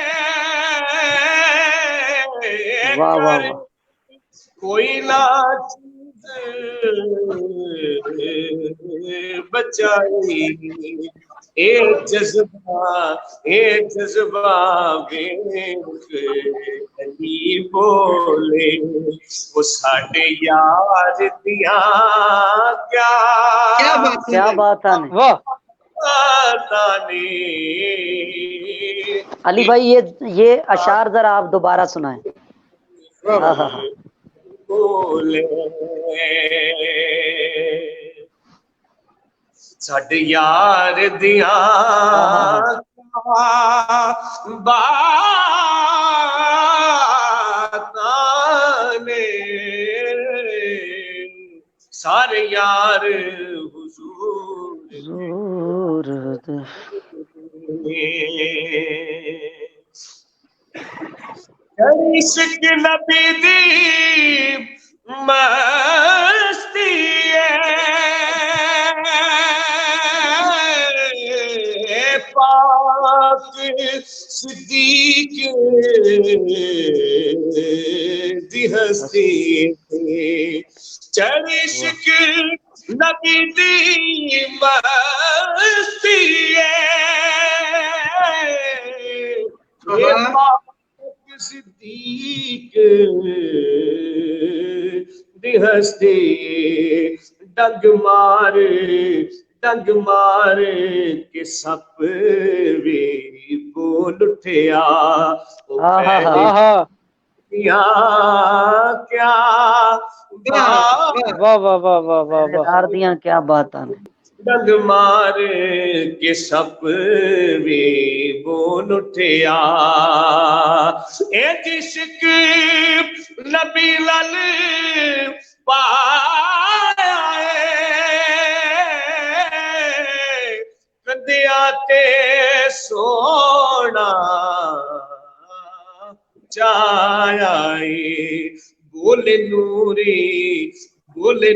واہ واہ واہ. کوئی نہ چیز بچائی اے جذبہ علی بولے وہ ساڈے یار دیاں کیا بات ہے کیا بات ہے. واہ علی بھائی یہ اشعار ذرا آپ دوبارہ سنائیں. ہاں ہاں ہاں. بولے ساڈے یار دیاں باتاں نے سارے یار حضور عشق نبی دی مستی ہے پاک صدیق دی ہستی چل عشق نبی دی مستی ہے پاک صدیق دی ہستی ڈنگ مار کے سپ وی بول اٹھیا کیا واہ واہ واہ واہ واہ واہ. دیاں کیا باتاں نے. ڈنگ مار کے سپ وی بول اٹھیا اے عشق نبی لل پایا کندیا تے سونا چایا بولے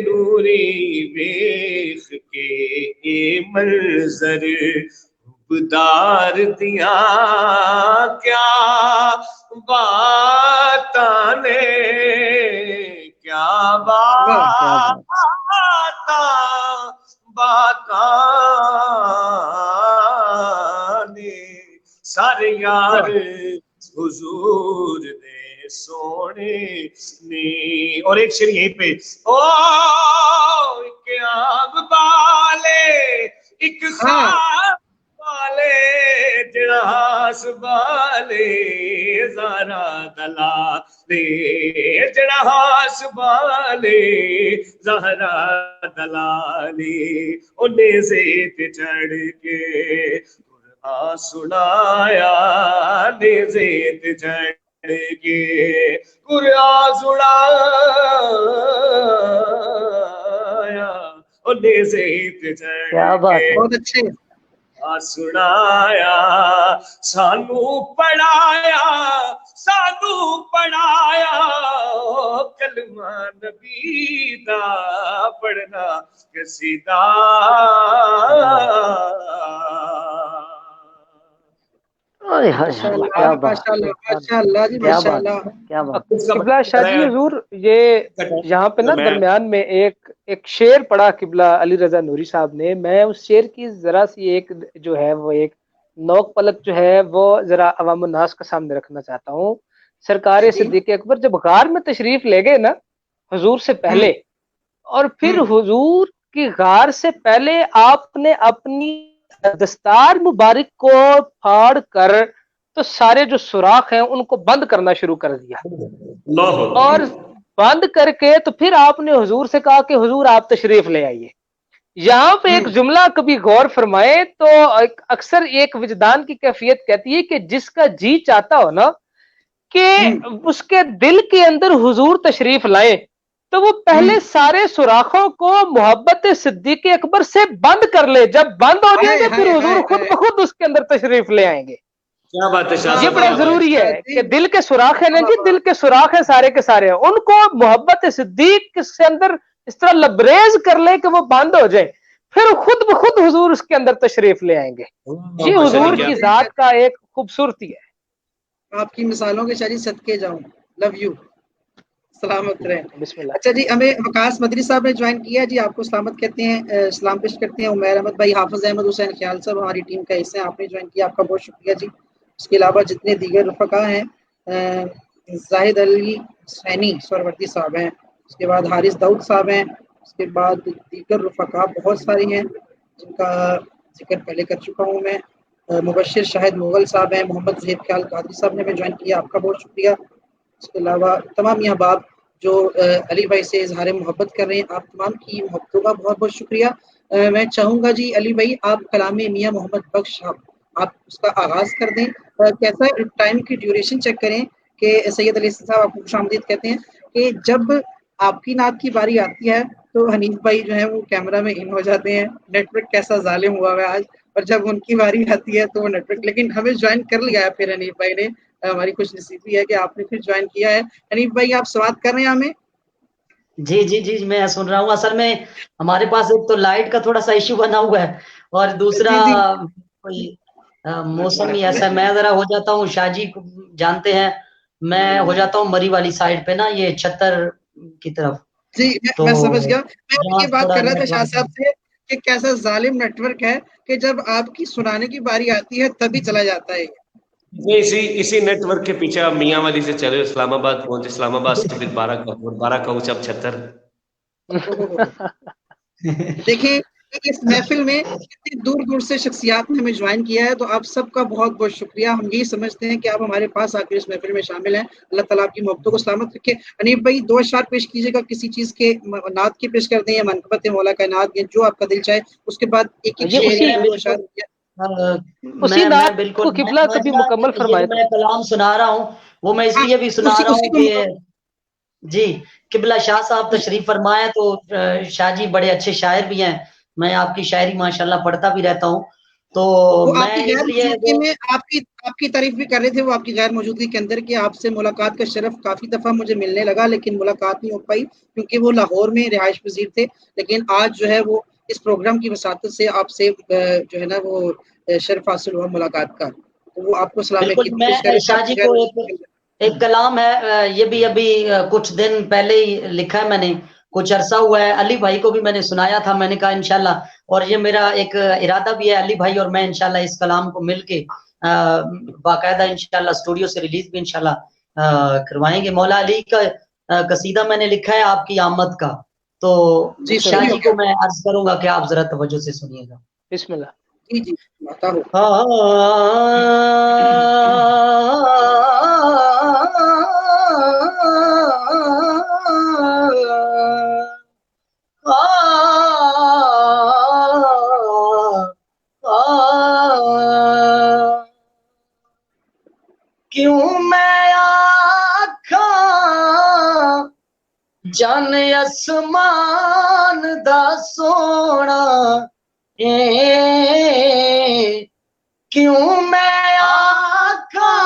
نوری ویخ کے اے منظر بدار دیاں کیا باتاں نے کیا باتاں نے سارے یار حضور دے سونے نے. اور ایک شعر یہیں پہ او ایک آگ بالے ایک خواب بالے جڑاس بالے زارا دلالے جڑاس بالے زہرا دلالے انہیں زیت چڑھ کے قرآن سنایا زیت چڑھ کے قرآن سنایا انہیں زیت چڑھ کیا بات ہے. بہت اچھے. سنایا سانو پڑھایا کلمہ نبی دا پڑھنا قصیدہ کیا بات ماشاءاللہ جی کیا بات ماشاءاللہ. کیا بات. قبلہ شاہ جی حضور یہ یہاں پہ نا درمیان میں ایک شعر پڑھا قبلہ علی رضا نوری صاحب نے. میں اس شعر کی ذرا سی ایک جو ہے وہ ایک نوک پلک جو ہے وہ ذرا عوام الناس کے سامنے رکھنا چاہتا ہوں. سرکار صدیق اکبر جب غار میں تشریف لے گئے نا حضور سے پہلے، اور پھر حضور کی غار سے پہلے آپ نے اپنی دستار مبارک کو پھاڑ کر تو سارے جو سوراخ ہیں ان کو بند کرنا شروع کر دیا، اور بند کر کے تو پھر آپ نے حضور سے کہا کہ حضور آپ تشریف لے آئیے. یہاں پہ ایک جملہ کبھی غور فرمائے تو اکثر ایک وجدان کی کیفیت کہتی ہے کہ جس کا جی چاہتا ہو نا کہ اس کے دل کے اندر حضور تشریف لائے تو وہ پہلے سارے سوراخوں کو محبت صدیق اکبر سے بند کر لے. جب بند ہو جائیں گے پھر حضور خود بخود اس کے اندر تشریف لے آئیں گے. کیا بات ہے، یہ بڑا ضروری ہے کہ دل کے سوراخ ہیں نا جی، دل کے سوراخ ہیں سارے کے سارے، ان کو محبت صدیق سے اندر اس طرح لبریز کر لے کہ وہ بند ہو جائے، پھر خود بخود حضور اس کے اندر تشریف لے آئیں گے. یہ حضور کی ذات کا ایک خوبصورتی ہے. آپ کی مثالوں کے شاید صدقے جاؤں. Love you. سلامت رہے. بسم اللہ. اچھا جی، ہمیں وقاص مدری صاحب نے جوائن کیا جی، آپ کو سلامت کہتے ہیں، سلام پیش کرتے ہیں. عمیر احمد بھائی، حافظ احمد حسین خیال صاحب ہماری ٹیم کا حصہ ہیں، آپ نے جوائن کیا، آپ کا بہت شکریہ جی. اس کے علاوہ جتنے دیگر رفقا ہیں، زاہد علی حسینی سوروردی صاحب ہیں، اس کے بعد حارث داؤد صاحب ہیں، اس کے بعد دیگر رفقا بہت سارے ہیں جن کا ذکر پہلے کر چکا ہوں میں. مبشر شاہد مغل صاحب ہیں، محمد زہید خیال قادری صاحب نے بھی جوائن کیا، آپ کا بہت شکریہ. اس کے علاوہ تمام یہاں باپ جو علی بھائی سے اظہار محبت کر رہے ہیں، آپ تمام کی محبتوں کا بہت بہت شکریہ. میں چاہوں گا جی علی بھائی آپ کلام میاں محمد بخش آپ اس کا آغاز کر دیں. کیسا ٹائم کی ڈیوریشن چیک کریں کہ سید علی صاحب آپ کو خوش آمدید کہتے ہیں کہ جب آپ کی نعت کی باری آتی ہے تو حنیف بھائی جو ہے وہ کیمرہ میں ان ہو جاتے ہیں. نیٹ ورک کیسا ظالم ہوا ہے آج. اور جب ان کی باری آتی ہے تو وہ نیٹ ورک، لیکن ہمیں جوائن کر لیا ہے پھر حنیف بھائی نے. ہماری خوش نصیبی ہے کہ آپ نے پھر جوائن کیا ہے. حنیف بھائی آپ سوات کر رہے ہیں ہمیں؟ جی جی جی میں سن رہا ہوں. اصل میں ہمارے پاس ایک تو لائٹ کا تھوڑا سا ایشو بنا ہوا ہے، اور دوسرا کوئی موسم ہی ایسا ہے. میں ذرا ہو جاتا ہوں، شاہ جی جانتے ہیں میں ہو جاتا ہوں مری والی سائڈ پہ نا، یہ چھتر کی طرف. جی میں سمجھ گیا. میں یہ بات کر رہا تھا شاہ صاحب سے کہ کیسا ظالم نیٹ ورک ہے کہ جب آپ کی سنانے کی باری آتی ہے تبھی چلا جاتا ہے. اسی نیٹ ورک کے پیچھے آپ میاں والی سے چلے، اسلام آباد پہنچے، اسلام آباد سے پھر 12 کا اونچا 76. دیکھیں اس محفل میں کتنی دور دور سے شخصیات نے ہمیں جوائن کیا ہے، تو آپ سب کا بہت بہت شکریہ. ہم یہی سمجھتے ہیں کہ آپ ہمارے پاس آ کر اس محفل میں شامل ہیں. اللہ تعالیٰ آپ کی محبتوں کو سلامت رکھے. حنیف بھائی 2 اشعار پیش کیجیے گا، کسی چیز کے نعت کے پیش کر دیں یا منقبت مولا کا نعت، یا جو آپ کا دل چاہے. اس کے بعد ایک شعر یا 2 اشعار. میں بالکل مکمل فرمائے. میں کلام سنا رہا ہوں وہ میں اس لیے بھی سنا رہا ہوں کہ جی قبلہ شاہ صاحب تشریف فرمائے، تو شاہ جی بڑے اچھے شاعر بھی ہیں، میں آپ کی شاعری ماشاءاللہ پڑھتا بھی رہتا ہوں. تو میں اس لیے آپ کی تعریف بھی کر رہے تھے وہ آپ کی غیر موجودگی کے اندر کہ آپ سے ملاقات کا شرف کافی دفعہ مجھے ملنے لگا، لیکن ملاقات نہیں ہو پائی کیونکہ وہ لاہور میں رہائش پذیر تھے. لیکن آج جو ہے وہ اس پروگرام کی وساطت سے آپ سے جو ہے نا وہ شرف حاصل ہوا ملاقات کا. وہ آپ کو سلام بالکل. میں شاہ جی کو ایک کلام ہے، یہ بھی ابھی کچھ دن پہلے ہی لکھا ہے میں نے، کچھ عرصہ ہوا ہے. علی بھائی کو بھی میں نے سنایا تھا، میں نے کہا انشاءاللہ، اور یہ میرا ایک ارادہ بھی ہے علی بھائی اور میں انشاءاللہ اس کلام کو مل کے باقاعدہ انشاءاللہ اسٹوڈیو سے ریلیز بھی انشاءاللہ کروائیں گے. مولا علی کا قصیدہ میں نے لکھا ہے آپ کی آمد کا، تو شاہ جی کو میں عرض کروں گا کہ آپ ذرا توجہ سے سنیے گا. بسم اللہ. جی جی بتاؤ. کیوں میں آکھاں جان اسمان دا سونا، کیوں میں آکھاں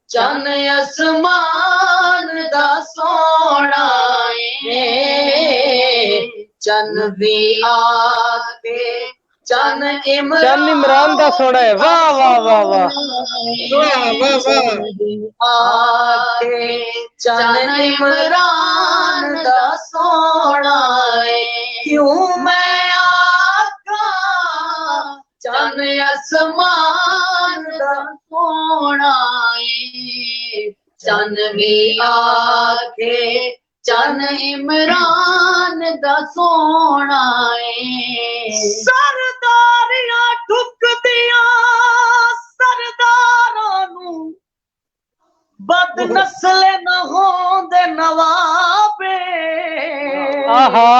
جان اسمان دا سونا، چن بھی آکے چن عمران دا سونا ہے. واہ واہ واہ واہ چن بھی آکے چن عمران دا سونا ہے. کیوں میں آکا چن اسمان دا سونا ہے. چن بھی آکے چن عمران دا سونا ہے. سرداریاں ٹھک دیاں سرداراں نوں بد نسل نہ ہوندے نوابے. آہا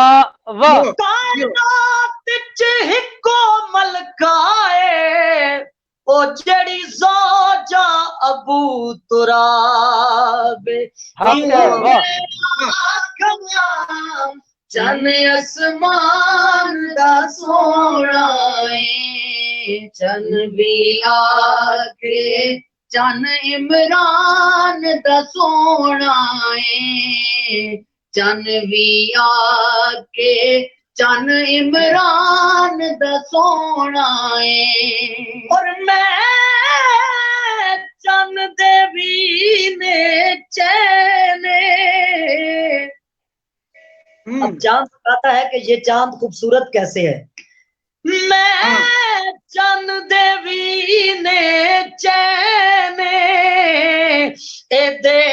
واہ کائنات وچ ہکو ملکہ اے او جڑی زوجہ ابو تراب. چن اسمان دا سونا ہے. چن بھی آکے چن عمران دا سونا ہے. چن بھی آکے چن عمران دا سونا ہے. اور میں چن دے بھی نے چینے. اب چاند کہتا ہے کہ یہ چاند خوبصورت کیسے ہے. میں چند دیوی نے چینے اے دے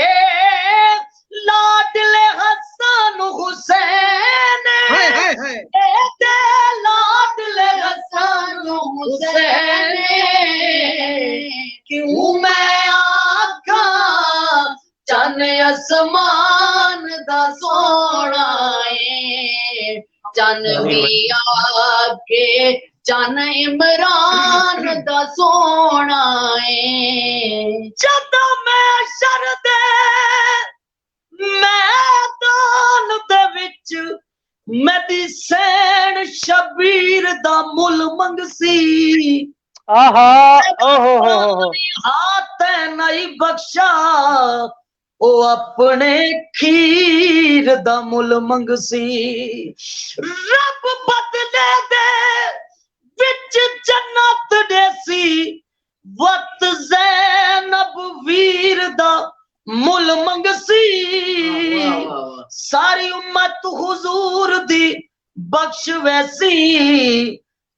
لاڈلے حسن حسین. اے دے لاڈلے حسن حسین. کیوں میں آکھا چن اسمان دا سونا ہے. چن بھی آکے چن عمران دا سونا ہے. جدوں میں شر دے میدان دے وچ میری سین شبیر دا مل منگسی. آہا اوہو ہاتھ نہیں بخشا او اپنے کھیر دا مل منگسی. رب بدلے دے وچ جنت دیسی وقت زینب ویر دا مل منگسی. ساری امت حضور دی بخش ویسی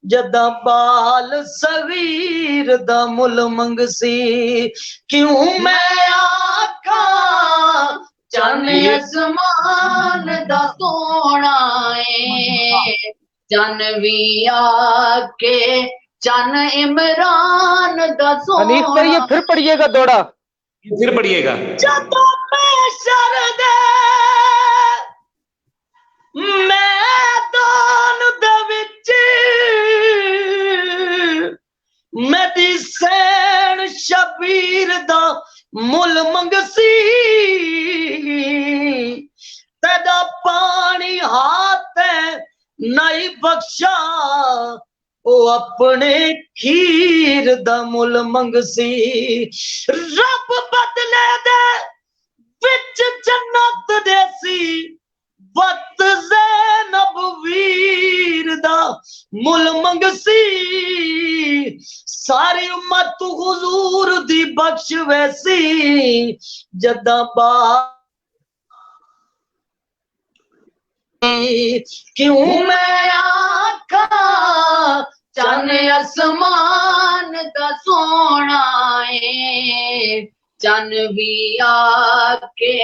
جداں بال صغیر دا مل منگسی. کیوں میں آکھا چن اسمان دا سونا ہے. چن بھی آکے چن عمران دا سونا. حنیف بھائی یہ پھر پڑھیے گا دوڑا. پھر پڑھیے گا. جدوں میں شر دے میدان دے وچ میری سین شبیر دا مل منگسی. تیرا پانی ہاتھ نہیں بخشا او اپنے کھیر دا مل منگسی. رب بدلے دے وچ جنت دیسی وقت زینب ویر دا مل منگسی. ساری امت حضور دی بخش ویسی جداں با. کیوں میں آکھا چن اسمان دا سونا ہے. چن بھی آکے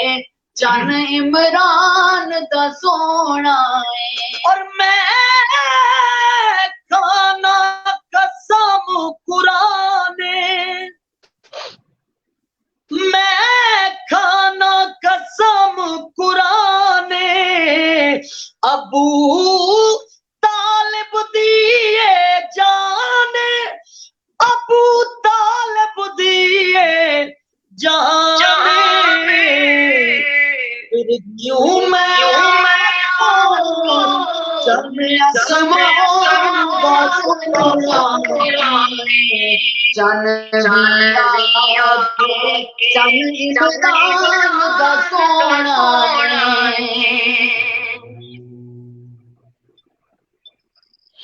چن عمران دا سونا ہے. اور میں کھانا قسم قرآن. میں کھانا قسم قرآن. ابو طالب دیے جانے. ابو طالب دیے جانے. پھر کیوں میں چن اسمان دا سونا ہے. چن بھی آکے چن عمران دا سونا ہے.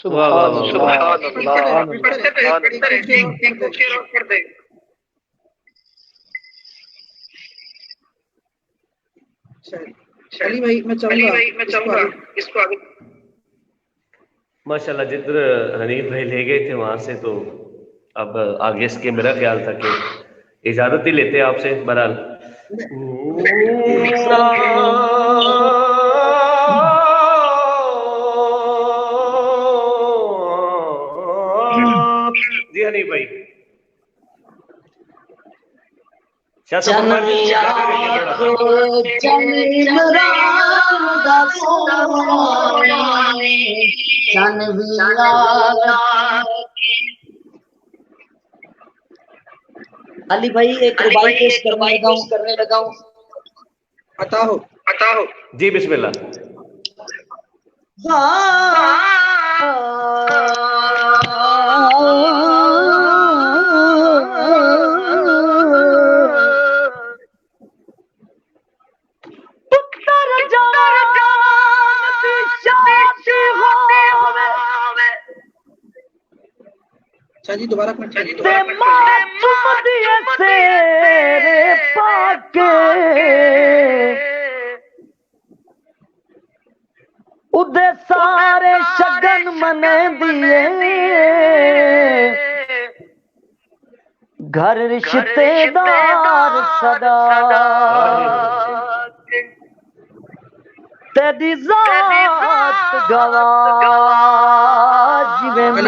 سبحان اللہ علی بھائی میں چاہوں گا اس کو آگے ماشاءاللہ جدھر حنیف بھائی لے گئے تھے وہاں سے، تو اب آگے اس کے میرا خیال تھا کہ اجازت ہی لیتے آپ سے بہرحال. جی حنیف بھائی شاہ صاحب علی بھائی ایک ربائی پیش کرنے لگا ہوں. عطا ہو جی بسم اللہ. جی دوبارہ ادے سارے شگن منے دیے گھر رشتے دار صدا تیری ذات گواہ جویں میں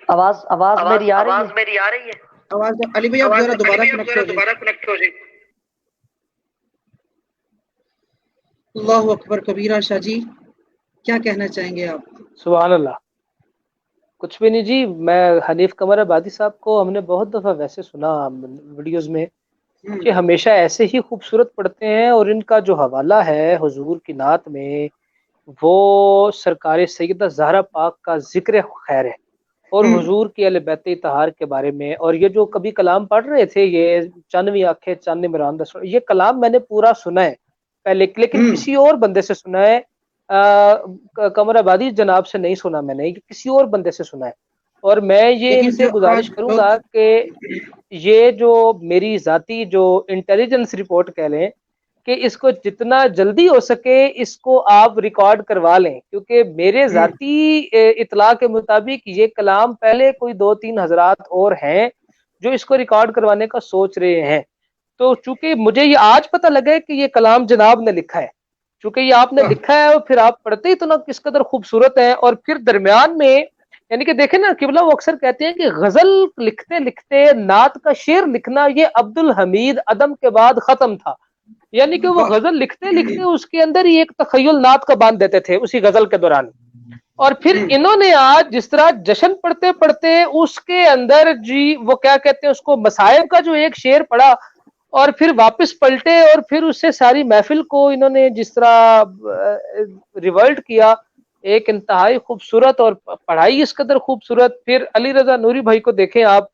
آواز میری آ رہی ہے. آواز علی بھائی آپ ذرا دوبارہ کنیکٹ ہو جائے. اللہ اکبر کبیرہ. شاہ جی کیا کہنا چاہیں گے آپ؟ سبحان اللہ. کچھ بھی نہیں جی، میں حنیف قمر آبادی صاحب کو ہم نے بہت دفعہ ویسے سنا ویڈیوز میں کہ ہمیشہ ایسے ہی خوبصورت پڑھتے ہیں، اور ان کا جو حوالہ ہے حضور کی نعت میں وہ سرکار سیدہ زہرا پاک کا ذکر خیر ہے، اور حضور کی اہل بیت طہار کے بارے میں. اور یہ جو کبھی کلام پڑھ رہے تھے، یہ چانوی آنکھیں چاند عمران دس، یہ کلام میں نے پورا سنا ہے پہلے، لیکن کسی اور بندے سے سنا ہے. قمر آبادی جناب سے نہیں سنا میں نے، کسی اور بندے سے سنا ہے. اور میں یہ ان سے گزارش کروں گا کہ یہ جو میری ذاتی جو انٹیلیجنس رپورٹ کہہ لیں کہ اس کو جتنا جلدی ہو سکے اس کو آپ ریکارڈ کروا لیں، کیونکہ میرے ذاتی اطلاع کے مطابق یہ کلام پہلے کوئی 2-3 حضرات اور ہیں جو اس کو ریکارڈ کروانے کا سوچ رہے ہیں. تو چونکہ مجھے یہ آج پتہ لگا ہے کہ یہ کلام جناب نے لکھا ہے، چونکہ یہ آپ نے لکھا ہے اور پھر آپ پڑھتے ہی تو نا کس قدر خوبصورت ہے. اور پھر درمیان میں یعنی کہ دیکھیں نا قبلہ وہ اکثر کہتے ہیں کہ غزل لکھتے لکھتے نعت کا شعر لکھنا یہ عبد الحمید عدم کے بعد ختم تھا. یعنی کہ وہ غزل لکھتے لکھتے اس کے اندر ہی ایک تخیل نعت کا باندھ دیتے تھے اسی غزل کے دوران. اور پھر انہوں نے آج جس طرح جشن پڑھتے پڑھتے اس کے اندر جی وہ کیا کہتے ہیں اس کو مصائب کا جو ایک شعر پڑھا اور پھر واپس پلٹے اور پھر اس سے ساری محفل کو انہوں نے جس طرح ریورٹ کیا، ایک انتہائی خوبصورت اور پڑھائی اس قدر خوبصورت. پھر علی رضا نوری بھائی کو دیکھیں آپ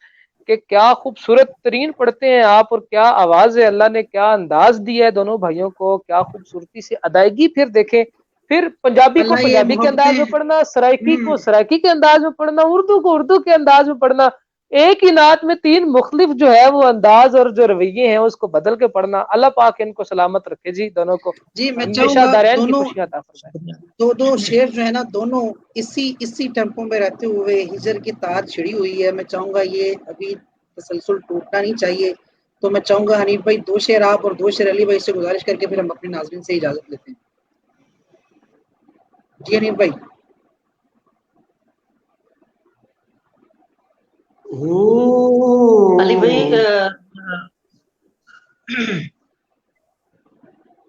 کہ کیا خوبصورت ترین پڑھتے ہیں آپ، اور کیا آواز ہے، اللہ نے کیا انداز دیا ہے دونوں بھائیوں کو، کیا خوبصورتی سے ادائیگی. پھر دیکھیں پھر پنجابی کو پنجابی کے انداز میں پڑھنا، سرائکی کو سرائکی کے انداز میں پڑھنا، اردو کو اردو کے انداز میں پڑھنا، ایک ہی نعت میں 3 مختلف جو ہے وہ انداز اور جو رویے ہیں اس کو بدل کے پڑھنا. اللہ پاک ان کو سلامت رکھے جی دونوں کو، جی میں ہمیشہ دارین کی خوشیاں عطا فرمائے. دو شعر جو ہے نا دونوں اسی ٹیمپو میں رہتے ہوئے ہجر کی تار چھڑی ہوئی ہے. میں چاہوں گا یہ ابھی تسلسل ٹوٹنا نہیں چاہیے، تو میں چاہوں گا حنیف بھائی 2 شعر آپ اور 2 شعر علی بھائی سے گزارش کر کے پھر ہم اپنے ناظرین سے اجازت لیتے ہیں. جی حنیف بھائی. علی بھائی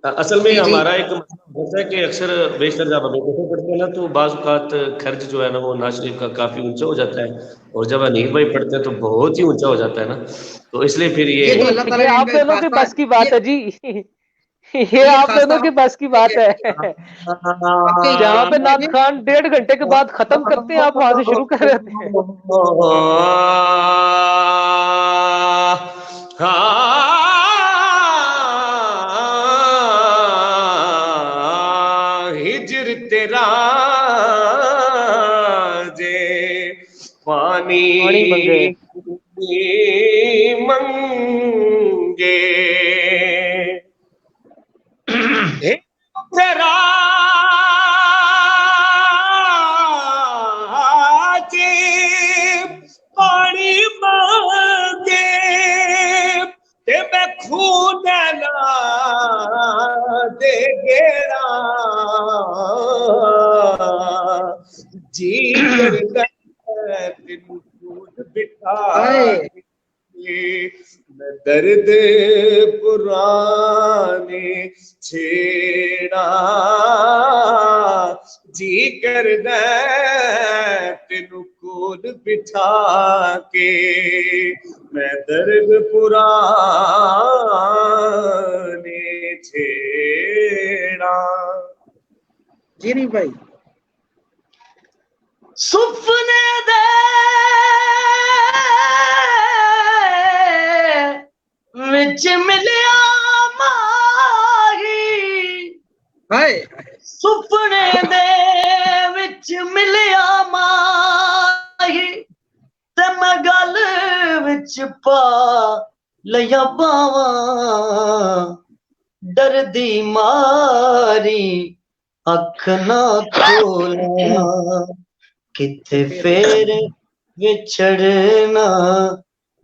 اصل میں ہمارا ایک مسئلہ ہے کہ اکثر بیشتر جب ہمیں کیسے پڑھتے ہیں نا تو بعض اوقات خرچ جو ہے نا وہ نواز شریف کا کافی اونچا ہو جاتا ہے، اور جب حنیف بھائی پڑھتے ہیں تو بہت ہی اونچا ہو جاتا ہے نا، تو اس لیے پھر یہ آپ دونوں کے بس کی بات ہے جی، یہ آپ دونوں کے بس کی بات ہے. جہاں پہ نعت خان 1.5 گھنٹے کے بعد ختم کرتے ہیں آپ وہاں سے شروع کر دیتے ہیں. پانی منگے تیرا پانی مانگے تے میں خون نہ دے گیڑا جی کرتا تینوں دودھ بٹھا میں درد پرانے چھیڑا جی کردا تینوں کول بٹھا کے میں درد پرانے چھیڑا. جی نہیں بھائی. سپنے دے وچ ملیا ماہی سپنے دے وچ ملیا ماہی تے میں گل وچ پا لیا باواں ڈردی ماری اکھ نہ کھولا کتے پھر وچھڑنا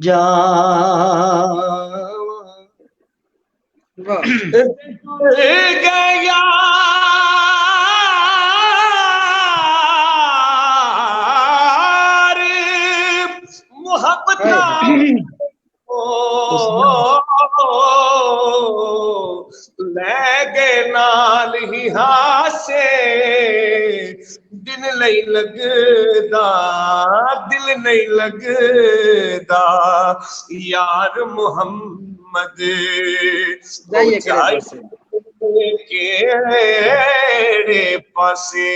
جاواں گیا محبت لے گئے نال ہی ہاسے دل نہیں لگدا دل نہیں لگدا یار محمد کیڑے پاسے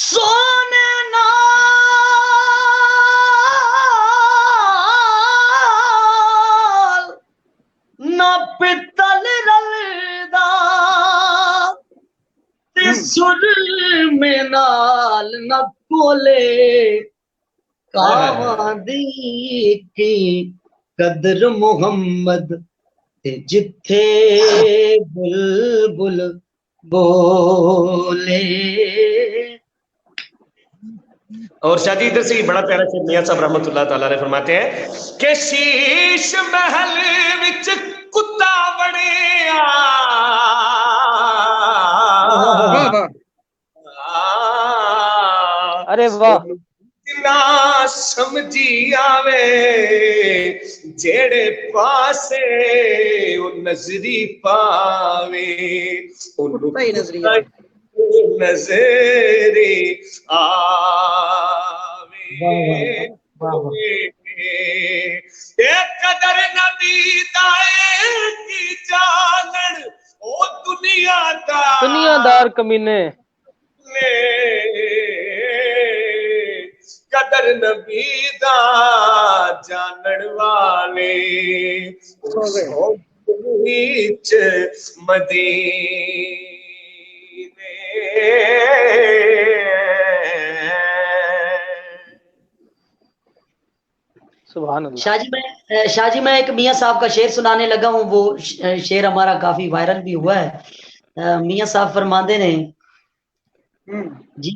سونے نال نہ پتل رلدا تے سرمے نال نہ کولے کاواں دی کی قدر محمد تے جتھے بلبل بولے. اور شاہ جی ادھر سے بڑا پیارا شعر میاں صاحب رحمۃ اللہ تعالی علیہ فرماتے ہیں کہ شیش محل وچ کتا وڑیا ارے واہ نہ سمجھی آوے جیڑے پاسے او نظری پاوے نظری آوے قدر نبی دائے کی جانن او دنیا دار کمینے قدر نبی دا جانن والے وچ مدینے. سبحان اللہ. شاہ جی میں ایک میاں صاحب کا شعر سنانے لگا ہوں. وہ شعر ہمارا کافی وائرل بھی ہوا ہے. میاں صاحب فرماندے نے جی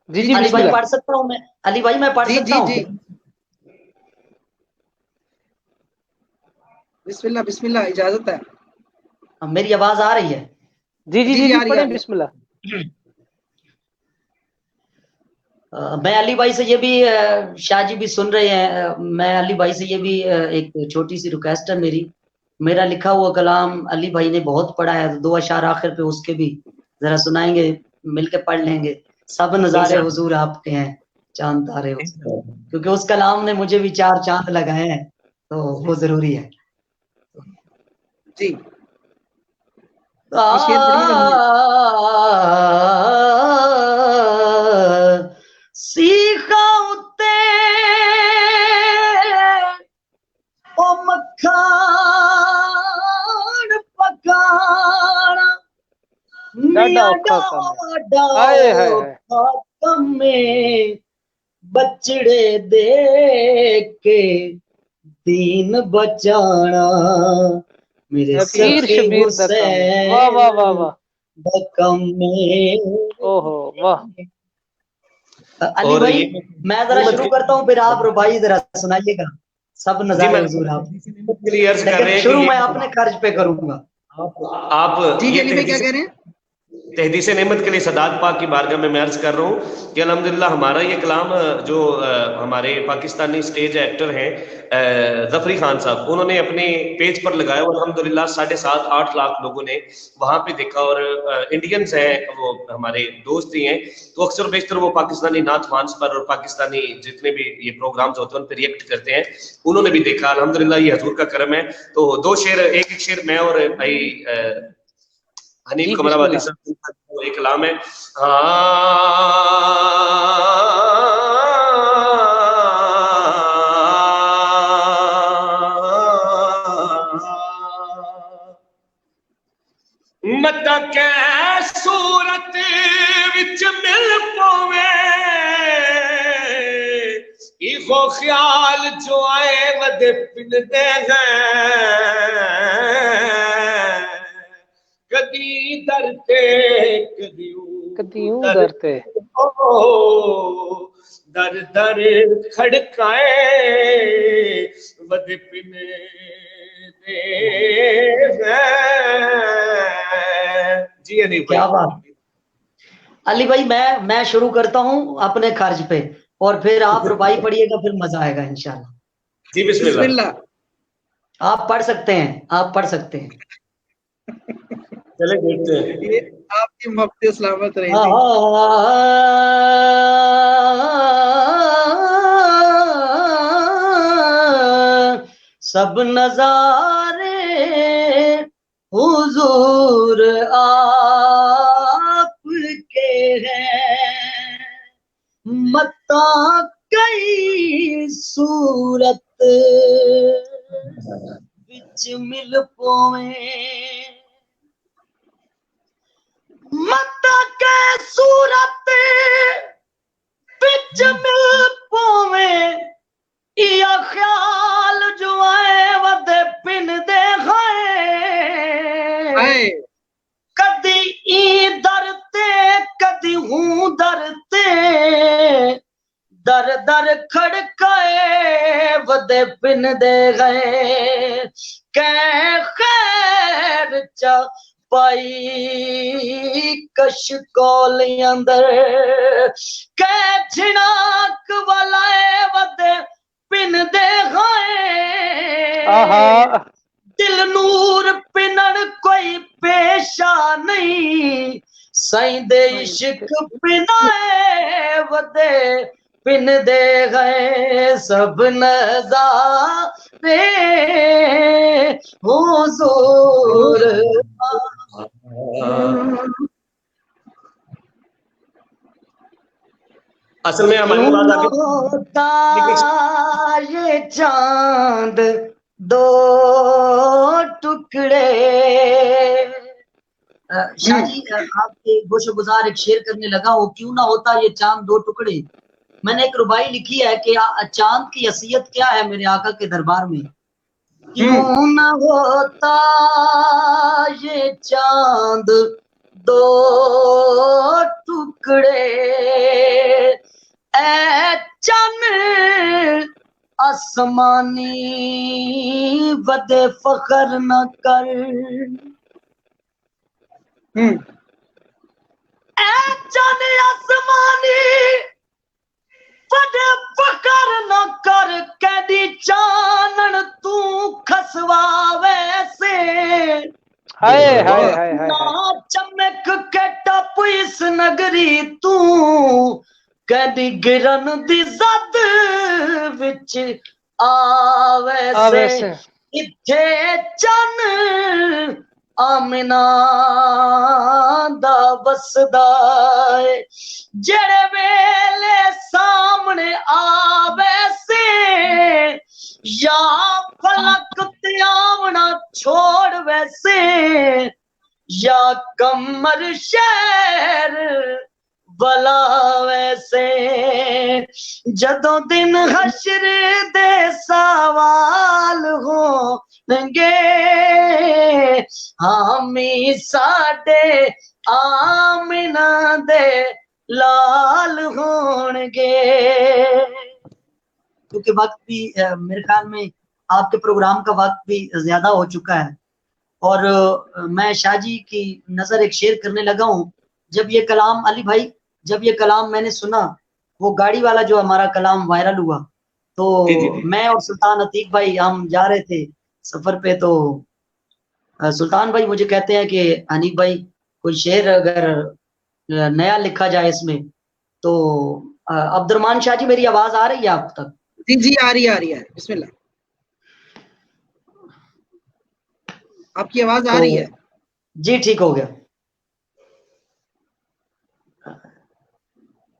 جی جی علی بھائی پڑھ سکتا ہوں میں؟ علی بھائی میں پڑھ سکتا ہوں؟ بسم اللہ بسم اللہ اجازت ہے. میری آواز آ رہی ہے؟ جی جی جی پڑھیں بسم اللہ. میں علی بھائی سے یہ بھی شاہ جی بھی سن رہے ہیں. میں علی بھائی سے یہ بھی ایک چھوٹی سی ریکویسٹ ہے میرا لکھا ہوا کلام علی بھائی نے بہت پڑھا ہے. 2 اشعار آخر پہ اس کے بھی ذرا سنائیں گے, مل کے پڑھ لیں گے. سب نظارے حضور آپ کے ہیں چاند تارے حضور, کیونکہ اس کلام نے مجھے بھی 4 چاند لگائے ہیں تو وہ ضروری ہے. جی سیخا اتے او مکھان پکانا میاں ڈاڈا کمے بچڑے دیکھ کے دین بچانا میرے پیر سخی شبیر دا کم، واہ واہ واہ واہ، بکم میں اوہو واہ. علی اور بھائی یہ میں ذرا شروع کرتا ہوں پھر آپ ربائی ذرا سنائیے گا سب جی نظارے میں حضور آپ کے لیے عرض کر رہے لیکن ہیں شروع کہ میں اپنے خرچ پہ کروں گا. آپ جی یہ علی بھائی کیا کہہ رہے ہیں؟ تحدیث نعمت کے لیے سداد پاک کی بارگاہ میں عرض کر رہا ہوں کہ الحمدللہ ہمارا یہ کلام جو ہمارے پاکستانی سٹیج ایکٹر ہیں ظفری خان صاحب، انہوں نے اپنے پیج پر لگایا اور الحمدللہ 7.5-8 لاکھ لوگوں نے وہاں پہ دیکھا. اور انڈینس ہیں وہ ہمارے دوست ہی ہیں، تو اکثر و بیشتر وہ پاکستانی نعت خوانس پر اور پاکستانی جتنے بھی یہ پروگرامز ہوتے ہیں ان پہ ریئیکٹ کرتے ہیں. انہوں نے بھی دیکھا، الحمدللہ یہ حضور کا کرم ہے. تو 2 شعر، ایک شعر میں اور بھائی حنیف جی قمر بسم آبادی اللہ. صاحب کا ایک کلام ہے. مت کے صورت وچ مل پوے ایخو خیال جو آئے ودے پندے ہیں کدی درتے کدیوں درتے در در کھڑکائے ود پنے دے جی نہیں کیا بات. علی بھائی میں شروع کرتا ہوں اپنے خرچ پہ اور پھر آپ ربائی پڑھیے گا پھر مزہ آئے گا انشاءاللہ. جی بسم بسم اللہ. اللہ. آپ پڑھ سکتے ہیں، آپ پڑھ سکتے ہیں. چلے دیکھتے ہیں. یہ آپ کی محبت سلامت رہی جی. سب نظارے حضور آپ کے ہیں، متا کئی صورت وچ مل پویں متا کے صورت وچ مل پویں یا خیال جو آئے ود پن دے ہائے کدی ای درتے کدی ہوں درتے در در کھڑکائے ودے پن دے گئے کہ خیر چا پائی کش کولی اندر کہ جھناک والائے ودے پن دے گئے آہا دل نور پنن کوئی پیشہ نہیں سائیں دے عشق پنائے ودے پن دے گئے سب نظارے حضور اصل میں ہماری مراد آگے ہوتا یہ چاند دو ٹکڑے. شاہ جی آپ کے گوش گزار ایک شعر کرنے لگا ہو کیوں نہ ہوتا یہ چاند 2 ٹکڑے. میں نے ایک ربائی لکھی ہے کہ چاند کی حیثیت کیا ہے میرے آقا کے دربار میں. کیوں نہ ہوتا یہ چاند 2 ٹکڑے اے چن آسمانی ودے فخر نہ کر اے چن آسمانی ودے فخر نہ کر کدی چانن تو کھسوا ویسے ہائے ہائے ہائے ہائے نہ چمک کے ٹپ اس نگری تو کدی گرن دی زد وچ آوے سے اتھے چن آمنہ دا بسدا ہے جڑے ویلے سامنے آوے سے یا فلک تیاونا چھوڑ ویسے یا کمر شہر بلا ویسے جدوں دن حشر دے سوال ہون گے حامی ساڈے آمنہ دے لال ہون گے. کیونکہ وقت بھی میرے خیال میں آپ کے پروگرام کا وقت بھی زیادہ ہو چکا ہے اور میں شاہ جی کی نظر ایک شیئر کرنے لگا ہوں. جب یہ کلام علی بھائی جب یہ کلام میں نے سنا وہ گاڑی والا جو ہمارا کلام وائرل ہوا تو میں اور سلطان عتیق بھائی ہم جا رہے تھے سفر پہ تو سلطان بھائی مجھے کہتے ہیں کہ حنیف بھائی کوئی شعر اگر نیا لکھا جائے اس میں تو عبد الرحمان شاہ جی میری آواز آ رہی ہے آپ تک؟ جی آ رہی ہے بسم اللہ آپ کی آواز آ رہی ہے. جی ٹھیک ہو گیا.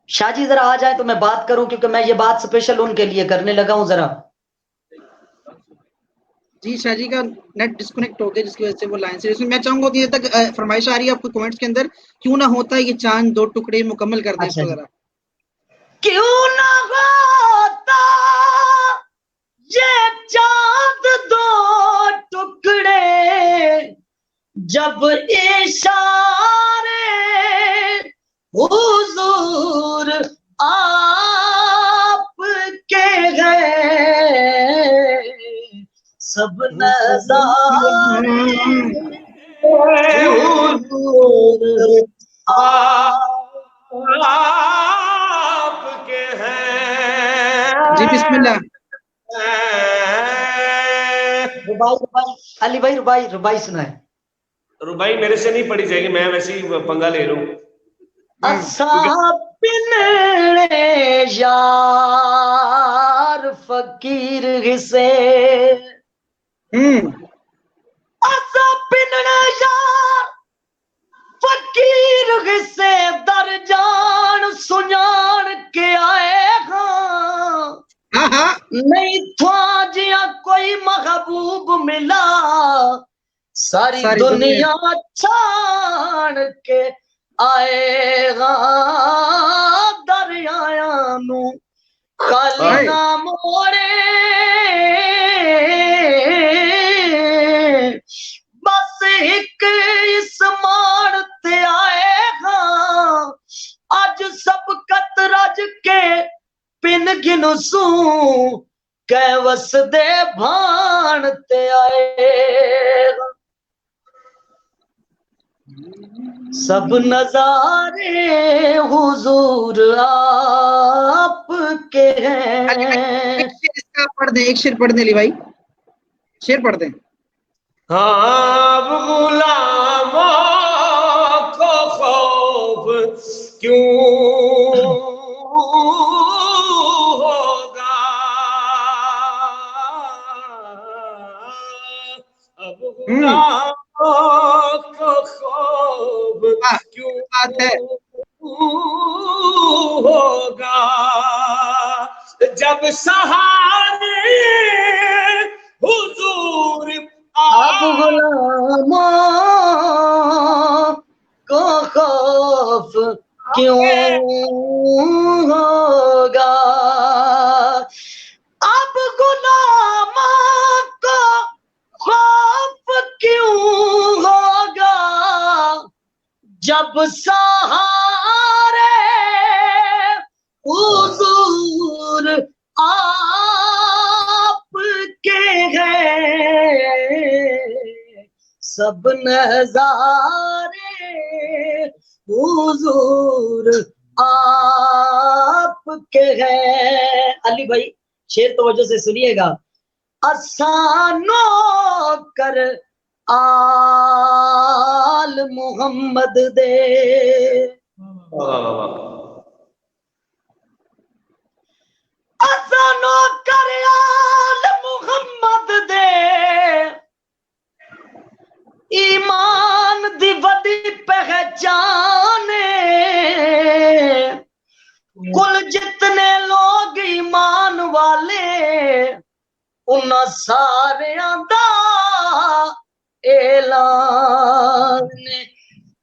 شاہ جی ذرا آ جائیں تو میں بات کروں کیونکہ میں یہ بات سپیشل ان کے لیے کرنے لگا ہوں ذرا. جی شاہ جی کا نیٹ ڈسکنیکٹ ہو گیا جس کی وجہ سے وہ لائن سے میں چاہوں گا کہ یہ تک فرمائش آ رہی ہے آپ کو کمنٹس کے اندر کیوں نہ ہوتا یہ چاند دو ٹکڑے مکمل کر دیں اس کو ذرا. کیوں نہ ہوتا یہ چاند دو ٹکڑے جب اشارے حضور آپ کے گئے سب نظارے حضور آپ کے ہیں. جی بسم اللہ. علی بھائی ربائی سنائے. ربائی میرے سے نہیں پڑھی جائے گی میں ویسے ہی پنگا لے رہا ہوں. پنڑے یار فقیر گھسے پنڑے یار فقیر گھسے در جان سنجان کے آئے ہاں نہیں تھا جیا کوئی محبوب ملا ساری دنیا چھاڑ کے آئے گا دریایا نو خالی نہ موڑے بس ایک اسمان تے آئے گا اج سب کت رج کے پن گنسوں کہ وس دے بھان تے آئے گا سب نظارے حضور آپ کے ہیں. ایک شعر پڑھ دیں علی بھائی شعر پڑھ دیں. ہاں غلاموں کو خوف کیوں ہوگا اب غلاموں کو خوف کیوں ہوگا جب سہارے حضور اب غلاموں کو خوف کیوں ہوگا اب غلاموں کو خوف کیوں ہوگا جب سہارے حضور آپ کے ہیں سب نظارے حضور آپ کے ہیں. علی بھائی شعر توجہ سے سنیے گا. اسانو کر آل محمد دے اسانو کر آل محمد دے ایمان دی وڈی پہچان کل جتنے لوگ ایمان والے ان سارے دا اعلان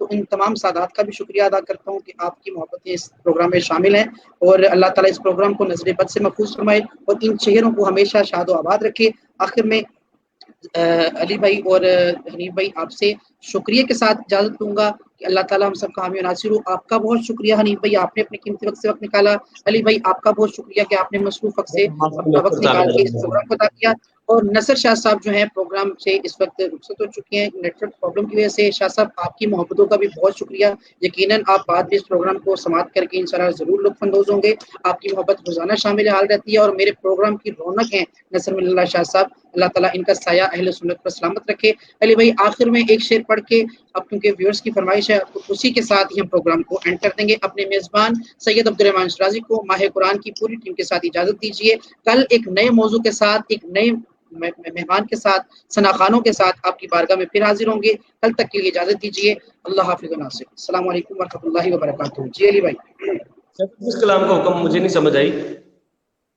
تو ان تمام سادات کا بھی شکریہ ادا کرتا ہوں کہ آپ کی محبتیں اس پروگرام میں شامل ہیں، اور اللہ تعالیٰ اس پروگرام کو نظر بد سے محفوظ فرمائے اور ان چہروں کو ہمیشہ شاد و آباد رکھے۔ آخر میں علی بھائی اور حنیف بھائی آپ سے شکریہ کے ساتھ اجازت لوں گا کہ اللہ تعالیٰ ہم سب کا حامی و ناصر ہو۔ آپ کا بہت شکریہ حنیف بھائی، آپ نے اپنے قیمتی وقت سے وقت نکالا۔ علی بھائی آپ کا بہت شکریہ کہ آپ نے مصروف وقت سے اپنا وقت نکال کے اس پروگرام کو ادا کیا۔ اور نصر شاہ صاحب جو ہیں پروگرام سے اس وقت رخصت ہو چکے ہیں نیٹ ورک پرابلم کی وجہ سے۔ شاہ صاحب آپ کی محبتوں کا بھی بہت شکریہ، یقیناً آپ بعد میں اس پروگرام کو سماعت کر کے انشاءاللہ ضرور لطف اندوز ہوں گے۔ آپ کی محبت روزانہ شامل حال رہتی ہے اور میرے پروگرام کی رونق ہیں نصر من اللہ شاہ صاحب، اللہ تعالیٰ ان کا سایہ اہل سنت پر سلامت رکھے۔ علی بھائی آخر میں ایک شعر پڑھ کے اب کیونکہ ویورز کی فرمائش ہے تو اسی کے ساتھ ہی ہم پروگرام کو اینڈ کر دیں گے۔ اپنے میزبان سید عبدالرحمن شرازی کو ماہ قرآن کی پوری ٹیم کے ساتھ اجازت دیجیے۔ کل ایک نئے موضوع کے ساتھ، ایک نئے مہمان کے ساتھ، ثناخانوں کے ساتھ آپ کی بارگاہ میں پھر حاضر ہوں گے۔ کل تک کے لیے اجازت دیجیے۔ اللہ حافظ و ناصر۔ السلام علیکم ورحمۃ اللہ وبرکاتہ۔ جی علی بھائی اس کلام کا حکم مجھے نہیں سمجھ آئی،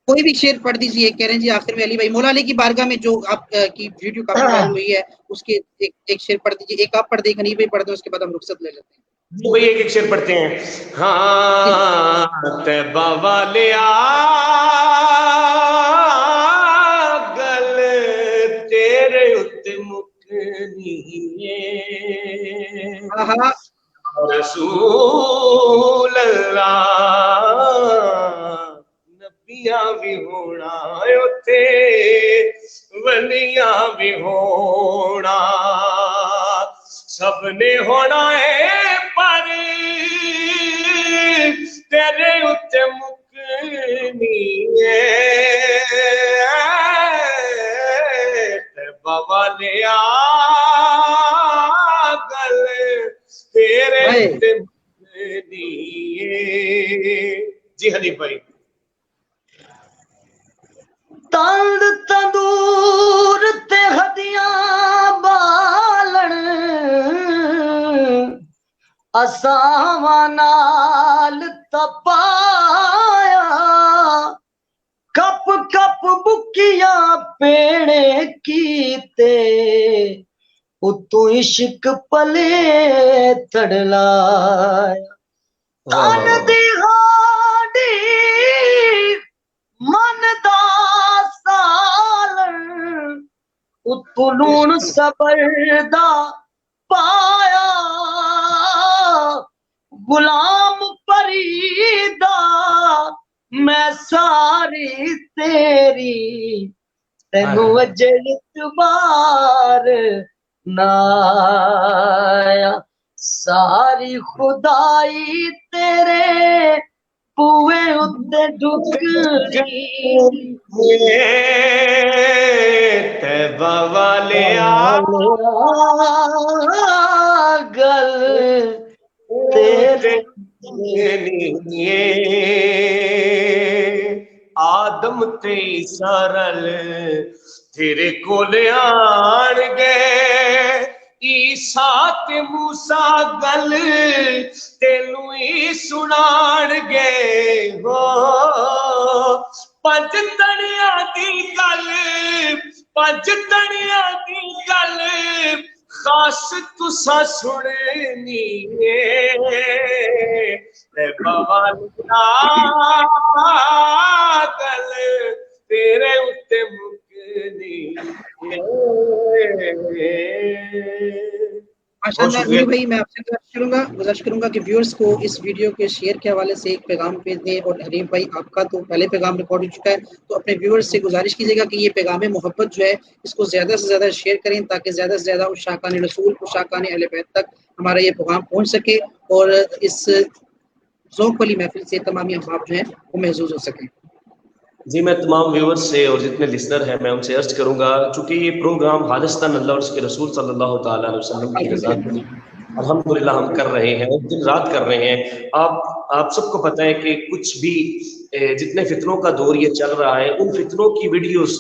کوئی بھی شعر پڑھ دیجیے۔ کہہ رہے ہیں جی آخر میں علی بھائی مولا علی کی بارگاہ میں جو آپ کی ویڈیو کافی وائرل ہوئی ہے اس کے ایک شعر پڑھ دیجیے۔ ایک آپ پڑھ دیں، حنیف بھائی پڑھ دیں، اس کے بعد ہم رخصت لے لیتے ہیں۔ جی بھائی ایک شعر پڑھتے ہیں۔ ہاں طیبہ والے گل تیرے اتے مکنی رسول اللہ نبیاں بھی ہونا اتے ولیاں بھی ہونا، سب نے ہونا ہے پر تیرے اتے مکنی طیبہ والیا گل تیرے اتے مکنی۔ جی حنیف بھائی تند تندور تے ہدیاں بالن اساواں نال تپایا، کپ کپ بکیاں پیڑے کیتے اتو عشق پلے تڑلایا، تن دی ہاڈی من دا سالن اتو لون صبر دا پایا، غلام فریدا میں ساری تیری تینو اجل اتبار نایا، ساری خدائی تیرے پوے اتے ڈکری طیبہ والے گل تیرے آدم تے سارل تیرے کول آن گے، عیسیٰ تے موسیٰ گل تینوں ہی سنان گے، پنج تنیاں دی گل پنج تنیاں دی گل خاص تساں سننی طیبہ والیا گل تیرے اتے مکنی۔ ماشاءاللہ نور بھائی میں آپ سے گزارش کروں گا کہ ویورز کو اس ویڈیو کے شیئر کے حوالے سے ایک پیغام بھیج دیں، اور حنیف بھائی آپ کا تو پہلے پیغام ریکارڈ ہو چکا ہے، تو اپنے ویورز سے گزارش کیجیے گا کہ یہ پیغام محبت جو ہے اس کو زیادہ سے زیادہ شیئر کریں تاکہ زیادہ سے زیادہ عشاقان رسول عشاقان اہل بیت تک ہمارا یہ پیغام پہنچ سکے اور اس ذوق والی محفل سے تمامی احباب جو ہیں وہ محظوظ ہو سکیں۔ جی میں تمام ویورز سے اور جتنے لسنر ہیں میں ان سے عرض کروں گا، چونکہ یہ پروگرام خالصتاً اللہ اور اس کے رسول صلی اللہ تعالیٰ علیہ وسلم کی رضا کے لیے الحمدللہ ہم کر رہے ہیں اور دن رات کر رہے ہیں۔ آپ سب کو پتہ ہے کہ کچھ بھی جتنے فتنوں کا دور یہ چل رہا ہے ان فتنوں کی ویڈیوز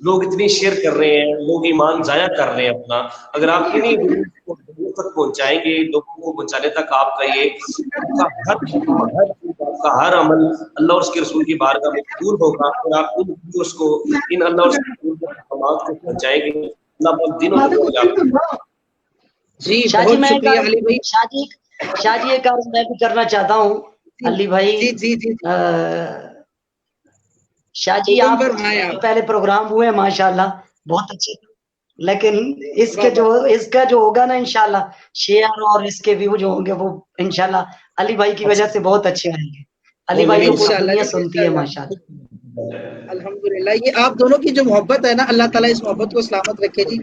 لوگ اتنی شیئر کر رہے ہیں، لوگ ایمان ضائع کر رہے ہیں اپنا۔ اگر آپ انہیں ویڈیوز کو لوگوں تک پہنچائیں گے، لوگوں کو پہنچانے تک آپ کا ہر عمل اللہ اور اس کے رسول کی بارگاہ میں قبول ہوگا، اور آپ ان ویڈیوز کو ان اللہ اور اس کے رسول کے احکامات کو پہنچائیں گے، اللہ پاک دنوں کو جی شاہ جی بہت میں شکریہ علی بھائی. شاہ جی ایک عرض میں بھی کرنا چاہتا ہوں علی بھائی. جی جی جی شاہ جی حکم آپ فرمائیں آپ. پہلے پروگرام ہوئے ماشاءاللہ بہت اچھے، لیکن اس واہ واہ. کا جو ہوگا نا انشاءاللہ شیئر اور اس کے ویو جو ہوں گے وہ انشاءاللہ علی بھائی کی وجہ سے بہت اچھے آئیں گے. علی بھائی کو پوری انشاءاللہ دنیا جی سنتی ہے انشاءاللہ. ماشاءاللہ. الحمدللہ یہ آپ دونوں کی جو محبت ہے نا اللہ تعالیٰ اس محبت کو سلامت رکھے جی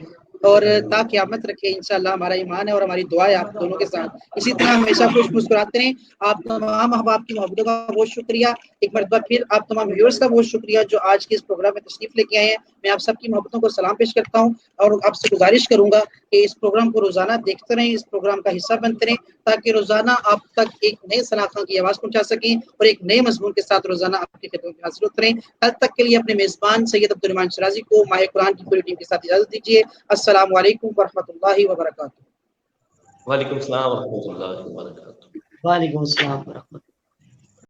اور تا قیامت رکھے. انشاءاللہ ہمارا ایمان ہے اور ہماری دعا ہے آپ دونوں کے ساتھ. اسی طرح ہمیشہ خوش مسکراتے رہیں. آپ تمام احباب کی محبتوں کا بہت شکریہ. ایک مرتبہ پھر آپ تمام ویورز کا بہت شکریہ جو آج کے اس پروگرام میں تشریف لے کے آئے ہیں. میں آپ سب کی محبتوں کو سلام پیش کرتا ہوں اور آپ سے گزارش کروں گا کہ اس پروگرام کو روزانہ دیکھتے رہیں، اس پروگرام کا حصہ بنتے رہیں تاکہ روزانہ آپ تک ایک نئے سناخواں کی آواز پہنچا سکیں اور ایک نئے مضمون کے ساتھ روزانہ آپ کی خدمت میں حاضر ہوتے رہیں. کل تک کے لیے اپنے میزبان سید عبدالرحمن شرازی کو ماہ قرآن کی پوری ٹیم کے ساتھ اجازت دیجیے. السلام علیکم ورحمۃ اللہ وبرکاتہ. وعلیکم السلام ورحمۃ اللہ وبرکاتہ. وعلیکم السلام ورحمۃ اللہ.